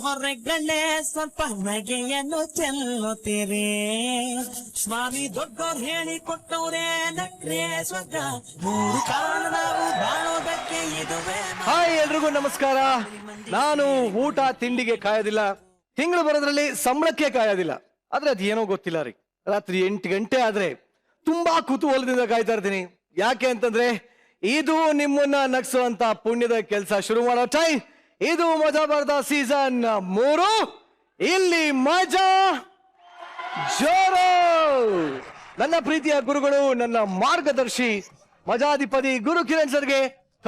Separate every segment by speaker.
Speaker 1: ಹೊರಗಡೆ ಸ್ವಲ್ಪ ನಗೆಯನ್ನು ಚೆಲ್ಲುತ್ತೀರಿ. ಸ್ವಾಮಿ ದೊಡ್ಡೋರ್ ಹೇಳಿ ಕೊಟ್ಟವ್ರೆ ನಕ್ರೆ ಸ್ವರ್ಗ, ಮೂರು ಕಾಲ ನಾವು ಬಾಳೋದಕ್ಕೆ ಇದುವೇ.
Speaker 2: ಹಾಯ್ ಎಲ್ರಿಗೂ ನಮಸ್ಕಾರ. ನಾನು ಊಟ ತಿಂಡಿಗೆ ಕಾಯೋದಿಲ್ಲ, ತಿಂಗಳು ಬರೋದ್ರಲ್ಲಿ ಸಂಬಳಕ್ಕೆ ಕಾಯೋದಿಲ್ಲ. ಆದ್ರೆ ಅದೇನೋ ಗೊತ್ತಿಲ್ಲ ರೀ, ರಾತ್ರಿ 8 ಗಂಟೆ ಆದ್ರೆ ತುಂಬಾ ಕುತೂಹಲದಿಂದ ಕಾಯ್ತಾ ಇರ್ತೀನಿ. ಯಾಕೆ ಅಂತಂದ್ರೆ ಇದು ನಿಮ್ಮನ್ನ ನಗ್ಸುವಂತ ಪುಣ್ಯದ ಕೆಲಸ ಶುರು ಮಾಡೋ ಟೈಮ್. ಇದು ಮಜಾ ಭಾರತ ಸೀಸನ್ 3. ಇಲ್ಲಿ ಮಜಾ ಜೋರು. ನನ್ನ ಪ್ರೀತಿಯ ಗುರುಗಳು, ನನ್ನ ಮಾರ್ಗದರ್ಶಿ ಮಜಾಧಿಪತಿ ಗುರು ಕಿರಣ್ ಸರ್ಗೆ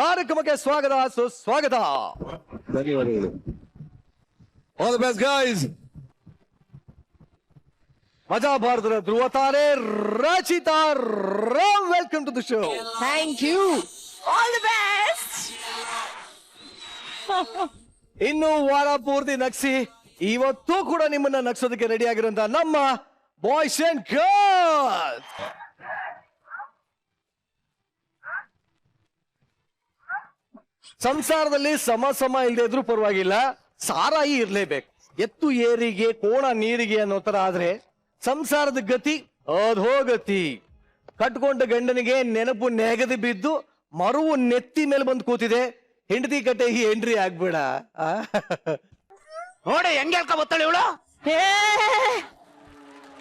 Speaker 2: ಕಾರ್ಯಕ್ರಮಕ್ಕೆ ಸ್ವಾಗತ, ಸುಸ್ವಾಗತ.
Speaker 3: ಧನ್ಯವಾದಗಳು. All the best guys.
Speaker 2: ಮಜಾ ಭಾರತದ ಧ್ರುವ ತಾರೆ Rachita Ram, welcome to the show.
Speaker 1: Thank you. All the best.
Speaker 2: ಇನ್ನು ವಾರ ಪೂರ್ತಿ ನಗ್ಸಿ ಇವತ್ತು ಕೂಡ ನಿಮ್ಮನ್ನ ನಗ್ಸೋದಕ್ಕೆ ರೆಡಿ ಆಗಿರುವಂತ ನಮ್ಮ ಬಾಯ್ಸ್ ಅಂಡ್ ಗರ್ಲ್ಸ್. ಸಂಸಾರದಲ್ಲಿ ಸಮ ಇಲ್ಲದೆ ಇದ್ರೂ ಪರವಾಗಿಲ್ಲ, ಸಾರಾಯಿ ಇರ್ಲೇಬೇಕು. ಎತ್ತು ಏರಿಗೆ ಕೋಣ ನೀರಿಗೆ ಅನ್ನೋ ತರ ಆದ್ರೆ ಸಂಸಾರದ ಗತಿ ಅಧೋಗತಿ. ಕಟ್ಕೊಂಡ ಗಂಡನಿಗೆ ನೆನಪು ನೆಗದಿ ಬಿದ್ದು ಮರುವು ನೆತ್ತಿ ಮೇಲೆ ಬಂದು ಕೂತಿದೆ. ಹೆಂಡತಿ ಕಟ್ಟೆ ಈ ಎಂಟ್ರಿ ಆಗ್ಬೇಡ.
Speaker 4: ನೋಡಿ ಹೆಂಗ್ ಹೇಳ್ಕೊಬತ್ತಾಳೆ ಇವಳು.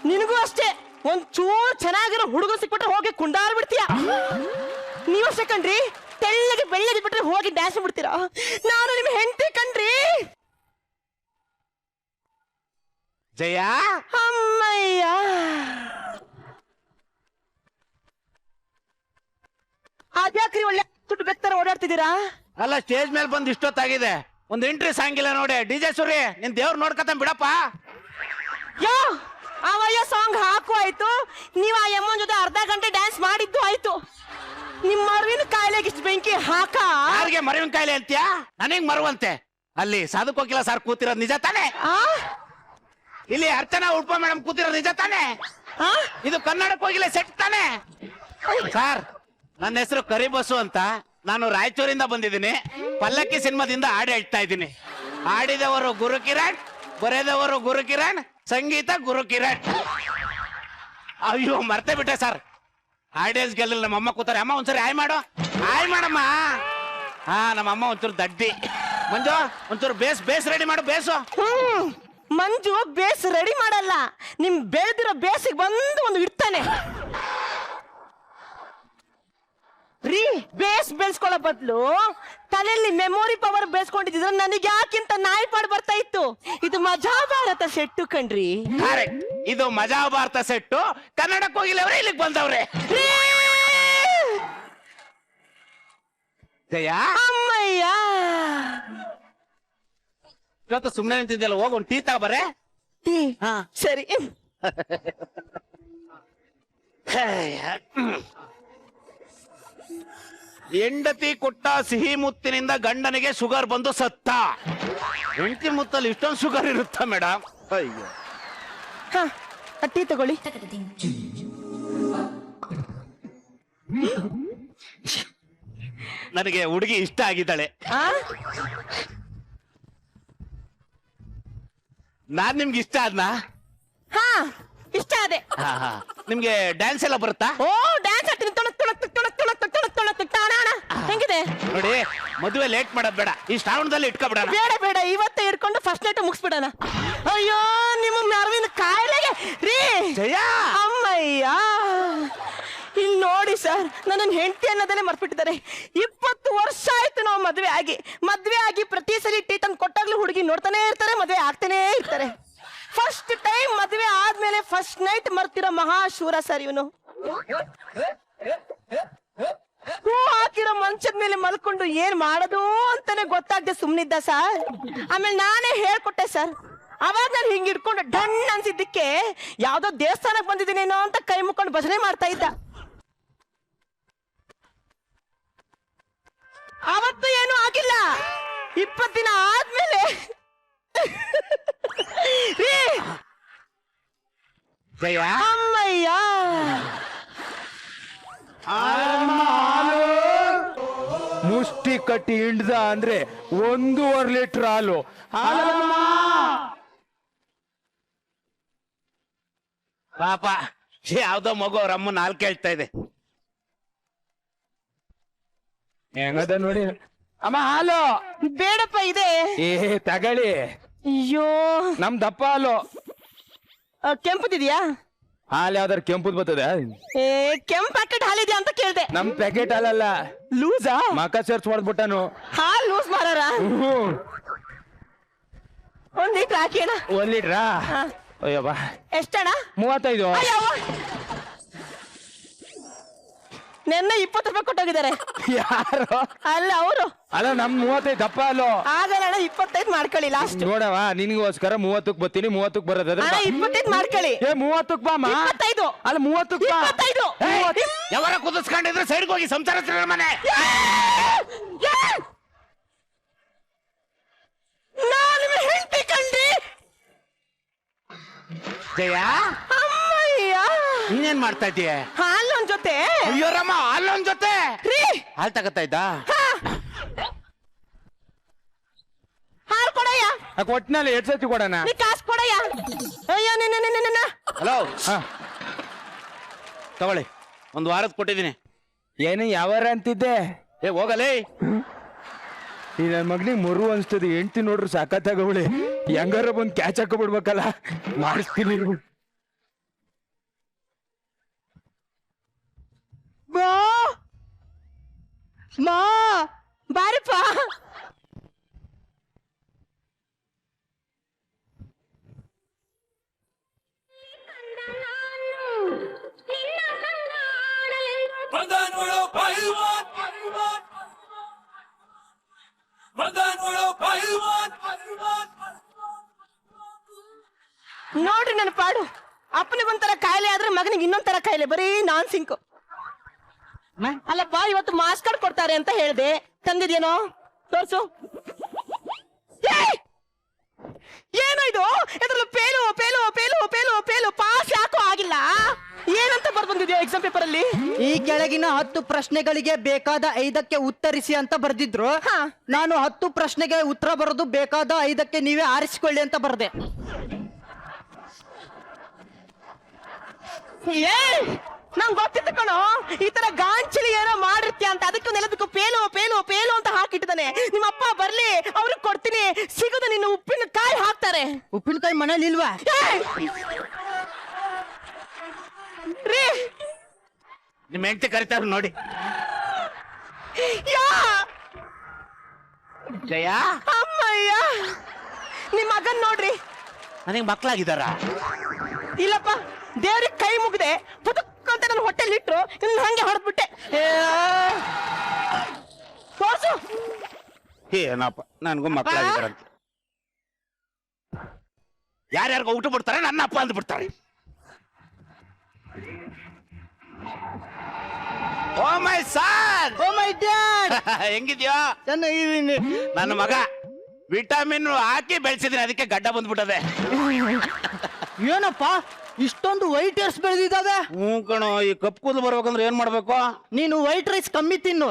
Speaker 1: ನಿನಗೂ ಅಷ್ಟೇ, ಒಂದ್ ಚೂರ್ ಚೆನ್ನಾಗಿರೋ ಹುಡುಗ ಸಿಕ್ಬಿಟ್ರೆ ಹೋಗಿ ಕುಂಡಾರ್ ಬಿಡ್ತೀಯ. ನೀವಷ್ಟೇ ಕಣ್ರಿ, ತೆಳ್ಳಗೆ ಬೆಳ್ಳಗೆ ಬಿಟ್ರೆ ಹೋಗಿ ಡ್ಯಾನ್ಸ್ ಬಿಡ್ತೀರಾ. ನಾನು ನಿಮ್ ಹೆಂಡತಿ ಕಣ್ರಿ.
Speaker 4: ಜಯ,
Speaker 1: ಅಮ್ಮಯ್ಯ, ಅದ್ಯಾಕ್ರಿ ಒಳ್ಳೆ ದುಡ್ಡು ಬೆಕ್ತರ ಓಡಾಡ್ತಿದ್ದೀರಾ?
Speaker 4: ಅಲ್ಲ ಸ್ಟೇಜ್ ಮೇಲೆ ಬಂದು ಇಷ್ಟೊತ್ತಾಗಿದೆ, ಒಂದ್ ಎಂಟ್ರಿ ಸಾಂಗ್ ಇಲ್ಲ ನೋಡಿ. ಡಿಜೆ ಸುರಿ ನಿನ್ ದೇವ್ರ ನೋಡ್ಕತ ಬಿಡಪ್ಪ.
Speaker 1: ಯೋ, ಅವಯ್ಯ ಸಾಂಗ್ ಹಾಕು ಆಯ್ತು, ನೀವ್ ಆ ಯಮ್ಮನ್ ಜೊತೆ ಅರ್ಧ ಗಂಟೆ ಡ್ಯಾನ್ಸ್ ಮಾಡಿದ್ದು ಆಯ್ತು. ನಿಮ್ ಮರುವಿನ ಕಾಯಿಲೆಗೆ ಇಷ್ಟು ಬೆಂಕಿ ಹಾಕ.
Speaker 4: ಯಾರಿಗೆ ಮರುವಿನ ಕಾಯಿಲೆ ಅಂತ್ಯಾ? ನನಗ್ ಮರುವಂತೆ. ಅಲ್ಲಿ ಸಾಧಕ್ ಹೋಗಿಲ್ಲ ಸರ್ ಕೂತಿರೋದ್ ನಿಜ ತಾನೆ? ಇಲ್ಲಿ ಅರ್ಚನಾ ಉಳ್ಪ ಮೇಡಮ್ ಕೂತಿರೋದ್ ನಿಜ ತಾನೆ? ಇದು ಕನ್ನಡಕ್ಕೆ ಹೋಗಿಲ್ಲ ಸೆಟ್ ತಾನೆ? ಸರ್, ನನ್ನ ಹೆಸರು ಕರಿಬಸು ಅಂತ. ನಾನು ರಾಯಚೂರಿಂದ ಬಂದಿದ್ದೀನಿ. ಪಲ್ಲಕ್ಕಿ ಸಿನಿಮಾದಿಂದ ಹಾಡು ಹೇಳ್ತಾ ಇದ್ದೀನಿ. ಹಾಡಿದವರು ಗುರು ಕಿರಣ್, ಬರೆದವರು ಗುರು ಕಿರಣ್, ಸಂಗೀತ ಗುರು ಕಿರಣ್. ಅಯ್ಯೋ ಮರ್ತೇ ಬಿಟ್ಟೆ ಸರ್. ಆಡಿಯನ್ಸ್ ಗೆಲ್ಲ ನಮ್ಮ ಅಮ್ಮ ಕೂತಾರೆ. ಅಮ್ಮ ಒಂದ್ಸರಿ ಹಾಯ್ ಮಾಡು. ಹಾಯ್ ಮಾಡಮ್ಮ. ಹಾ, ನಮ್ಮ ಅಮ್ಮ ಒಂಚೂರು ದಡ್ಡಿ. ಮಂಜು ಒಂಚೂರು ಬೇಸ್ ರೆಡಿ ಮಾಡು. ಬೇಸು.
Speaker 1: ಮಂಜು ಬೇಸ್ ರೆಡಿ ಮಾಡಲ್ಲ, ನಿಮ್ ಬೆಳೆದಿರೋ ಬೇಸಿಗೆ ಬಂದು ಒಂದು ಇಡ್ತಾನೆ ರೀ. ಬೇಸ್ ಬೆಳೆಸ್ಕೊಳ್ಳೋ ಬದಲು ತಲೆಯಲ್ಲಿ ಮೆಮೊರಿ ಪವರ್ ಬೆಳೆಸ್ಕೊಂಡಿದ್ರೆ ನನಗೆ ಯಾಕಿಂತ ನಾಯಿ ಪಾಡು ಬರ್ತಾ ಇತ್ತು. ಇದು ಮಜಾ ಭಾರತ ಸೆಟ್ಟು ಕಣ್ರಿ.
Speaker 4: ಕರೆಕ್ಟ್, ಇದು ಮಜಾ ಭಾರತ ಸೆಟ್ಟು. ಕನ್ನಡಕ್ಕೆ ಹೋಗಿಲ್ಲ ಅವ್ರೆ, ಇಲ್ಲಿಗೆ ಬಂದವ್ರೆ. ಜಯ,
Speaker 1: ಅಮ್ಮಯ್ಯ,
Speaker 4: ಇವತ್ತು ಸುಮ್ಮನೆ ನಿಂತಿದ್ದೆಲ್ಲ, ಹೋಗಿ ಒಂದು ಟೀ ತಗೊಬರೆ. ಹಾ
Speaker 1: ಸರಿ.
Speaker 4: ಹೆಂಡತಿ ಕೊಟ್ಟ ಸಿಹಿ ಮುತ್ತಿನಿಂದ ಗಂಡನಿಗೆ ಶುಗರ್ ಬಂದು ಸತ್ತ. ಹೆಂಡತಿ ಮುತ್ತಲ್ಲಿ ಇಷ್ಟೊಂದು ಶುಗರ್ ಇರುತ್ತಾ ಮೇಡಮ್? ಅಯ್ಯೋ.
Speaker 1: ಟೀ ತಗೊಳ್ಳಿ.
Speaker 4: ನನಗೆ ಹುಡುಗಿ ಇಷ್ಟ ಆಗಿದ್ದಾಳೆ. ನಾನ್ ನಿಮ್ಗೆ ಇಷ್ಟ ಆದ್ನಾ?
Speaker 1: ಹಾ, ಇಷ್ಟ ಅದೇ.
Speaker 4: ನಿಮ್ಗೆ ಡ್ಯಾನ್ಸ್ ಎಲ್ಲ ಬರುತ್ತಾ?
Speaker 1: ಓ, ಡ್ಯಾನ್ಸ್ ಆಡ್ತೀನಿ. ಹೆಂಗಿದೆ
Speaker 4: ನೋಡಿ, ಮದುವೆ ಲೇಟ್ ಮಾಡೋದ್ ಬೇಡ, ಈ ಶ್ರಾವಣದಲ್ಲಿ ಇಟ್ಕೊಬಿಡ.
Speaker 1: ಬೇಡ, ಇವತ್ತೇ ಇಟ್ಕೊಂಡು ಫಸ್ಟ್ ನೈಟ್ ಮುಗಿಸ್ಬಿಡೋಣ. ಅಯ್ಯೋ, ನಿಮ್ಮ ಮೆರವಿನ ಕಾಯಿಲೆಗೆ ರೀ.
Speaker 4: ಜಯ,
Speaker 1: ಅಮ್ಮಯ್ಯ, ಇಲ್ಲಿ ನೋಡಿ ಸರ್, ನನ್ನ ಹೆಂಡತಿ ಅನ್ನೋದನ್ನೇ ಮರ್ಬಿಟ್ಟಿದ್ದಾರೆ. 20 ವರ್ಷ ಆಯ್ತು ನಾವು ಮದ್ವೆ ಆಗಿ ಪ್ರತಿ ಸರಿ ಟೀ ತಂದು ಕೊಟ್ಟಾಗ್ಲೂ ಹುಡುಗಿ ನೋಡ್ತಾನೆ ಇರ್ತಾರೆ, ಮದ್ವೆ ಆಗ್ತಾನೆ ಇರ್ತಾರೆ. ಫಸ್ಟ್ ಟೈಮ್ ಮದ್ವೆ ಆದ್ಮೇಲೆ ಫಸ್ಟ್ ನೈಟ್ ಮರ್ತಿರೋ ಮಹಾಶೂರ ಸರ್ ಇವನು. ಹೂ ಹಾಕಿರೋ ಮಂಚದ ಮೇಲೆ ಮಲ್ಕೊಂಡು ಏನ್ ಮಾಡೋದು ಅಂತಾನೆ ಗೊತ್ತಾಗದೆ ಸುಮ್ನಿದ್ದ ಸರ್. ಆಮೇಲೆ ನಾನೇ ಹೇಳ್ಕೊಟ್ಟೆ ಸರ್. ಅವಾಗ ನಾನು ಹಿಂಗ್ ಇಟ್ಕೊಂಡು ಡನ್ ಅನ್ಸಿದ್ದಕ್ಕೆ ಯಾವ್ದೋ ದೇವಸ್ಥಾನಕ್ಕೆ ಬಂದಿದ್ದೀನೇನೋ ಅಂತ ಕೈ ಮುಕ್ಕೊಂಡು ಭಜನೆ ಮಾಡ್ತಾ ಇದ್ದ. ಅವತ್ತು ಏನೂ ಆಗಿಲ್ಲ. 20 ದಿನ ಆದ್ಮೇಲೆ
Speaker 4: ಜಯ,
Speaker 1: ಅಮ್ಮಯ್ಯ,
Speaker 5: ಮುಷ್ಟಿ ಕಟ್ಟಿ ಹಿಂಡ್ದ ಅಂದ್ರೆ 1.5 ಲೀಟರ್ ಹಾಲು.
Speaker 4: ಪಾಪ ಯಾವ್ದೋ ಮಗು ಅವ್ರ ಅಮ್ಮನ ಹಾಲು ಕೇಳ್ತಾ ಇದೆ.
Speaker 5: ಹೆಂಗದ ನೋಡಿ ಅಮ್ಮ ಹಾಲು.
Speaker 1: ಬೇಡಪ್ಪ ಇದೆ.
Speaker 5: ಏ ತಗಳಿ,
Speaker 1: ಅಯ್ಯೋ,
Speaker 5: ನಮ್ ದಪ್ಪ ಹಾಲು.
Speaker 1: ಕೆಂಪುದಿದ್ಯಾ?
Speaker 5: ಹಾಲು ಯಾವ್ದಾರು ಕೆಂಪುದ್ ಬರ್ತದೆ?
Speaker 1: ಏ ಕೆಂಪ್ ಪ್ಯಾಕೆಟ್ ಹಾಲಿದ್ಯಾ ಅಂತ ಕೇಳ್ದೆ.
Speaker 5: ನಮ್ ಪ್ಯಾಕೆಟ್ ಹಾಲಲ್ಲ,
Speaker 1: ಲೂಸಾ?
Speaker 5: ಮಕ ಸೇರ್ಸ್ ಹೊಡ್ಬಿಟ್ಟನು.
Speaker 1: ಹಾಲ್ ಲೂಸ್ ಮಾರಾರ. 1 ಲೀಟರ್ ಹಾಕಿ ಅಣ್ಣ.
Speaker 5: 1 ಲೀಟ್ರಾ? ಅಯ್ಯಬ್ಬ,
Speaker 1: ಎಷ್ಟಣ್ಣ?
Speaker 5: 35.
Speaker 1: ಅಯ್ಯವ್ವ. ನೆನ್ನೆ 20 ರೂಪಾಯಿ ಕೊಟ್ಟೋಗಿದ್ದಾರೆ.
Speaker 5: ಯಾರು?
Speaker 1: ಅಲ್ಲ ಅವರು.
Speaker 5: ಅಲ್ಲ ನಮ್ 35 ದಪ್ಪ ಹಾಲು.
Speaker 1: ಆಗಲ್ಲ 25 ಮಾಡ್ಕೊಳ್ಳಿ ಲಾಸ್ಟ್.
Speaker 5: ನೋಡವ, ನಿನ್ಗೋಸ್ಕರ 30ಕ್ಕೆ ಬರ್ತೀನಿ, 30ಕ್ಕೆ ಬರೋದಾದ್ರೆ
Speaker 1: ಅಣ್ಣ 25 ಮಾಡ್ಕೊಳ್ಳಿ.
Speaker 5: ಏ 30ಕ್ಕೆ ಬಾಮ.
Speaker 1: 25.
Speaker 5: ಅಲ್ಲ 30ಕ್ಕೆ ಬಾ.
Speaker 1: 25.
Speaker 4: ಯಾವಾರ ಕುದಿಸ್ಕೊಂಡಿದ್ರೆ ಸೈಡ್ಗೆ ಹೋಗಿ ಸಂಸಾರ ಮನೆ.
Speaker 1: ನಾನು ನಿಮ್ಮ ಹೆಂಡತಿ ಕಂಡ್ರಿ.
Speaker 4: ಜಯ,
Speaker 1: ಅಮ್ಮಯ್ಯ,
Speaker 4: ನೀನೇನ್ ಮಾಡ್ತಾ ಇದೀಯ?
Speaker 1: ಹಾಲೊಂದ್ ಜೊತೆ.
Speaker 4: ಅಯ್ಯೋ ರಾಮ, ಅಲ್ಲೊಂದ್ ಜೊತೆ
Speaker 1: ರೀ,
Speaker 4: ಹಾಲ್ ತಗತ್ತಾ ಇದ್ದ.
Speaker 1: ಹಾಲ್ ಕೊಡಯ್ಯ.
Speaker 5: ಒಟ್ನಲ್ಲಿ 2 ಸತಿ ಕೊಡೋಣ.
Speaker 1: ನೀ ಕಾಸು ಕೊಡಯ್ಯ. ಅಯ್ಯೋ ನಿನ್ನ
Speaker 4: ಹಲೋ,
Speaker 5: ಹಾ,
Speaker 4: ತಗೊಳ್ಳಿ, 1 ವಾರದ ಕೊಟ್ಟಿದ್ದೀನಿ.
Speaker 5: ಏನು ಯಾವಾರ ಅಂತಿದ್ದೆ?
Speaker 4: ಏ ಹೋಗಲೇ.
Speaker 5: ಈ ನನ್ ಮಗನಿಗೆ ಮರು ಅನ್ಸ್ತದೆ. ಹೆಂಡ್ತಿ ನೋಡ್ರು ಸಾಕತ್ತಾಗವಳೆ. ಹೆಂಗಾರ ಬಂದ್ ಕ್ಯಾಚ್ ಹಾಕೊಬಿಡ್ಬೇಕಲ್ಲ. ಮಾಡಿಸ್ತೀನಿ.
Speaker 1: ಮಾ ಬಾರಪ್ಪ. ನೋಡ್ರಿ ನನ್ನ ಪಾಡು. ಅಪ್ಪನಿಗೊಂಥರ ಕಾಯಿಲೆ ಆದ್ರೆ ಮಗನಿಗೆ ಇನ್ನೊಂಥರ ಕಾಯಿಲೆ. ಬರೀ ನಾನ್ ಸಿಂಕು. ಅಲ್ಲಪ್ಪ, ಇವತ್ತು ಮಾಸ್ ಕಾರ್ಡ್ ಕೊಡ್ತಾರೆ ಅಂತ ಹೇಳ್ದೆ, ತಂದಿದ್ಯೇನೋ? ತೋರ್ಸು. ಏನೋ ಇದು? ಇದ್ರಲ್ಲಿ fail fail fail fail fail pass ಯಾಕೋ ಆಗಿಲ್ಲ. ಏನಂತ ಬರ್ಬಂದಿದ್ಯೋ ಎಕ್ಸಾಮ್ ಪೇಪರ್ ಅಲ್ಲಿ?
Speaker 6: ಈ ಕೆಳಗಿನ 10 ಪ್ರಶ್ನೆಗಳಿಗೆ ಬೇಕಾದ 5ಕ್ಕೆ ಉತ್ತರಿಸಿ ಅಂತ ಬರ್ದಿದ್ರು. ನಾನು 10 ಪ್ರಶ್ನೆಗೆ ಉತ್ತರ ಬರೋದು ಬೇಕಾದ 5ಕ್ಕೆ ನೀವೇ ಆರಿಸಿಕೊಳ್ಳಿ ಅಂತ ಬರ್ದೆ.
Speaker 1: ನಂಗೆ ಗೊತ್ತಿತ್ತು ಕಣೋ, ಈ ತರ ಗಾಂಚಲಿ ಏನೋ ಮಾಡಿರ್ತೀಯ ಅಂತ. ಅದಕ್ಕೆ ನೆಲದಕ್ಕೂ ಪೇಲು ಪೇಲು ಪೇಲು ಅಂತ ಹಾಕಿಟ್ಟಿದ್ದಾನೆ. ನಿಮ್ಮ ಅಪ್ಪ ಬರ್ಲಿ, ಅವ್ರಿಗೆ ಕೊಡ್ತೀನಿ. ಸಿಗದು ನಿನ್ನ ಉಪ್ಪಿನಕಾಯಿ ಹಾಕ್ತಾರೆ.
Speaker 6: ಉಪ್ಪಿನಕಾಯಿ ಮನೇಲಿ ಇಲ್ವಾ?
Speaker 1: ರೀ,
Speaker 4: ನಿಮ್ ಹೆಂಡತಿ ಕರಿತಾರ ನೋಡಿ.
Speaker 1: ಯಾ
Speaker 4: ಜಯ,
Speaker 1: ಅಮ್ಮಯ್ಯ, ನಿಮ್ ಮಗನ್ ನೋಡ್ರಿ.
Speaker 4: ನನಗೆ ಮಕ್ಳಾಗಿದಾರ?
Speaker 1: ಇಲ್ಲಪ್ಪ, ದೇವ್ರಿಗೆ ಕೈ ಮುಗ್ದೆ ಪುತಕ್ ಅಂತ ನನ್ನ ಹೊಟ್ಟೆಲಿ ಇಟ್ರು, ಇನ್ನು ಹಂಗೆ ಹೊಡೆದ್ಬಿಟ್ಟೆ. ತೋರ್ಸು.
Speaker 4: ಏನಪ್ಪ, ನನ್ಗೂ ಮಕ್ಳಾಗಿದಾರಂತ. ಯಾರ್ಯಾರಿಗೂ ಊಟ ಬಿಡ್ತಾರೆ, ನನ್ನ ಅಪ್ಪ ಅಂದ್ ಬಿಡ್ತಾರೆ. ಓ ಮೈ ಸನ್,
Speaker 6: ಓ ಮೈ ಡ್ಯಾಡ್,
Speaker 4: ಹೆಂಗಿದ್ಯೋ?
Speaker 6: ಚೆನ್ನಾಗಿದ್ದೀನಿ.
Speaker 4: ನನ್ನ ಮಗ ವಿಟಮಿನ್ ಹಾಕಿ ಬೆಳೆಸಿದೀನಿ, ಅದಕ್ಕೆ ಗಡ್ಡ ಬಂದ್ಬಿಟ್ಟದೆ.
Speaker 6: ಏನಪ್ಪ ಇಷ್ಟೊಂದು ವೈಟ್ ಏರ್ಸ್ ಬೆಳೆದಿದ್ದಾವೆ?
Speaker 4: ಹ್ಞೂ ಕಣೋ, ಈ ಕಪ್ಪು ಕೂದಲು ಬರ್ಬೇಕಂದ್ರೆ ಏನ್ ಮಾಡ್ಬೇಕು?
Speaker 6: ನೀನು ವೈಟ್ ರೈಸ್ ಕಮ್ಮಿ ತಿನ್ನು.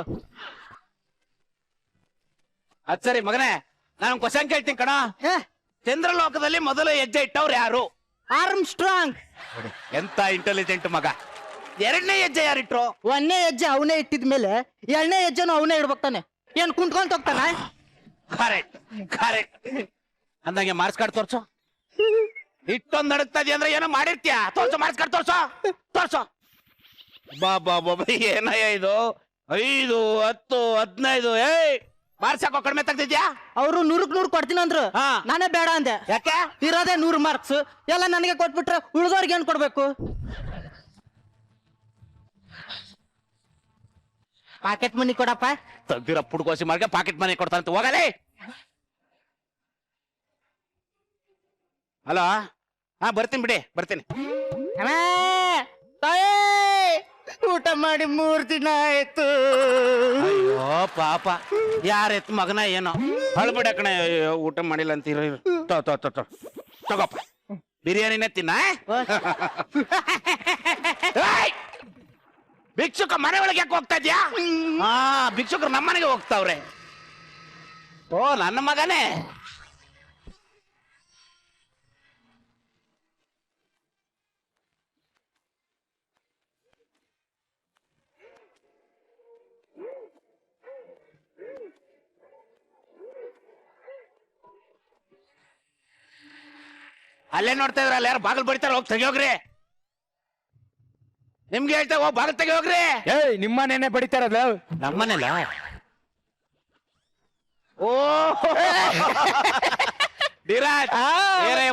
Speaker 4: ಅದ್ ಸರಿ ಮಗನೇ, ನಾನು ಕ್ವಶನ್ ಕೇಳ್ತೀನಿ ಕಣ. ಚಂದ್ರಲೋಕದಲ್ಲಿ ಮೊದಲು ಹೆಜ್ಜೆ ಇಟ್ಟವ್ರು ಯಾರು?
Speaker 6: Arm strong.
Speaker 4: ಎಂತ ಇಂಟೆಲಿಜೆಂಟ್ ಮಗ. 2ನೇ ಹೆಜ್ಜೆ ಯಾರಿಟ್ರು?
Speaker 6: 1ನೇ ಹೆಜ್ಜೆ ಅವನೇ ಇಟ್ಟಿದ್ಮೇಲೆ 2ನೇ ಹೆಜ್ಜೆನು ಅವನೇ ಇಡ್ಬೇಕಾನೆ. ಏನ್ ಕುಂತ್ಕೊಂತ ಹೋಗ್ತಾನ?
Speaker 4: Correct correct. ಅಂದಂಗೆ ಮಾರ್ಕ್ಸ್ ಕಾರ್ಡ್ ತೋರ್ಸು. ಇಷ್ಟೊಂದು ನಡುತ್ತಾ ಇದೆಯಾ ಅಂದ್ರೆ ಏನೋ ಮಾಡಿರ್ತೀಯ. ತೋರ್ಸು, ಮಾರ್ಕ್ಸ್ ಕಾರ್ಡ್ ತೋರ್ಸು, ತೋರ್ಸು. ಬಾ ಬಾ ಬಾ, ಏನಯ್ಯ ಇದು? 5, 10, 15. ಏಯ್, ಮಾರ್ಕ್ಸ್ ಯಾಕೋ ಕಡಿಮೆ ತೆಗ್ದಿದ್ಯಾ?
Speaker 6: ಅವರು 100ಕ್ಕೆ 100 ಕೊಡ್ತೀನಿ ಅಂದ್ರು.
Speaker 4: ಹಾ.
Speaker 6: ನಾನೇ ಬೇಡ ಅಂದೆ.
Speaker 4: ಯಾಕೆ?
Speaker 6: ಇರೋದೇ 100 ಮಾರ್ಕ್ಸ್, ಎಲ್ಲ ನನಗೆ ಕೊಟ್ಬಿಟ್ರೆ ಉಳಿದವ್ರಿಗೆ ಏನ್ ಕೊಡ್ಬೇಕು? ಪಾಕೆಟ್ ಮನಿ ಕೊಡಪ್ಪ.
Speaker 4: ತೆಗ್ದಿರೋ ಪುಡ್ಕೋಸಿ ಮಾರ್ಗೆ ಪಾಕೆಟ್ ಮನಿ ಕೊಡ್ತಾನಂತ. ಹೋಗಲೇ. ಹಲೋ, ಹಾ ಬರ್ತೀನಿ ಬಿಡಿ, ಬರ್ತೀನಿ.
Speaker 6: ಊಟ ಮಾಡಿ 3 ದಿನ ಆಯ್ತು.
Speaker 4: ಅಯ್ಯೋ ಪಾಪ, ಯಾರೆತ್ ಮಗನ ಏನೋ ಅಳ್ಬಿಡ ಕಣ. ಊಟ ಮಾಡಿಲ್ಲ ಅಂತೀರ. ತಗೋಪ್ಪ, ಬಿರಿಯಾನಿನೇ ತಿನ್ನ. ಭಿಕ್ಷುಕ ಮನೆ ಒಳಗೆ ಯಾಕೆ ಹೋಗ್ತಾ ಇದ್ಯಾ? ಹಾ, ಭಿಕ್ಷುಕರು ನಮ್ಮನೆಗೆ ಹೋಗ್ತಾವ್ರೆ. ಓ, ನನ್ನ ಮಗನೇ. ಅಲ್ಲೇ ನೋಡ್ತಾ ಇದ್ರ, ಅಲ್ಲಿ ಯಾರು ಬಾಗಿಲು ಬಡಿತಾರ, ಹೋಗಿ ತೆಗಿಯೋಗ್ರಿ. ನಿಮ್ಗೆ ಹೇಳ್ತಾ ಹೋಗಿ ಬಾಗಿಲು ತೆಗಿಯೋಗ್ರಿ.
Speaker 5: ಏಯ್ ನಿಮ್ಮನೇನೆ ಬಡಿತಾರಲ್ಲ.
Speaker 4: ನಮ್ಮನೆಲ್ಲ ಓ ಧೀರಾಜ್,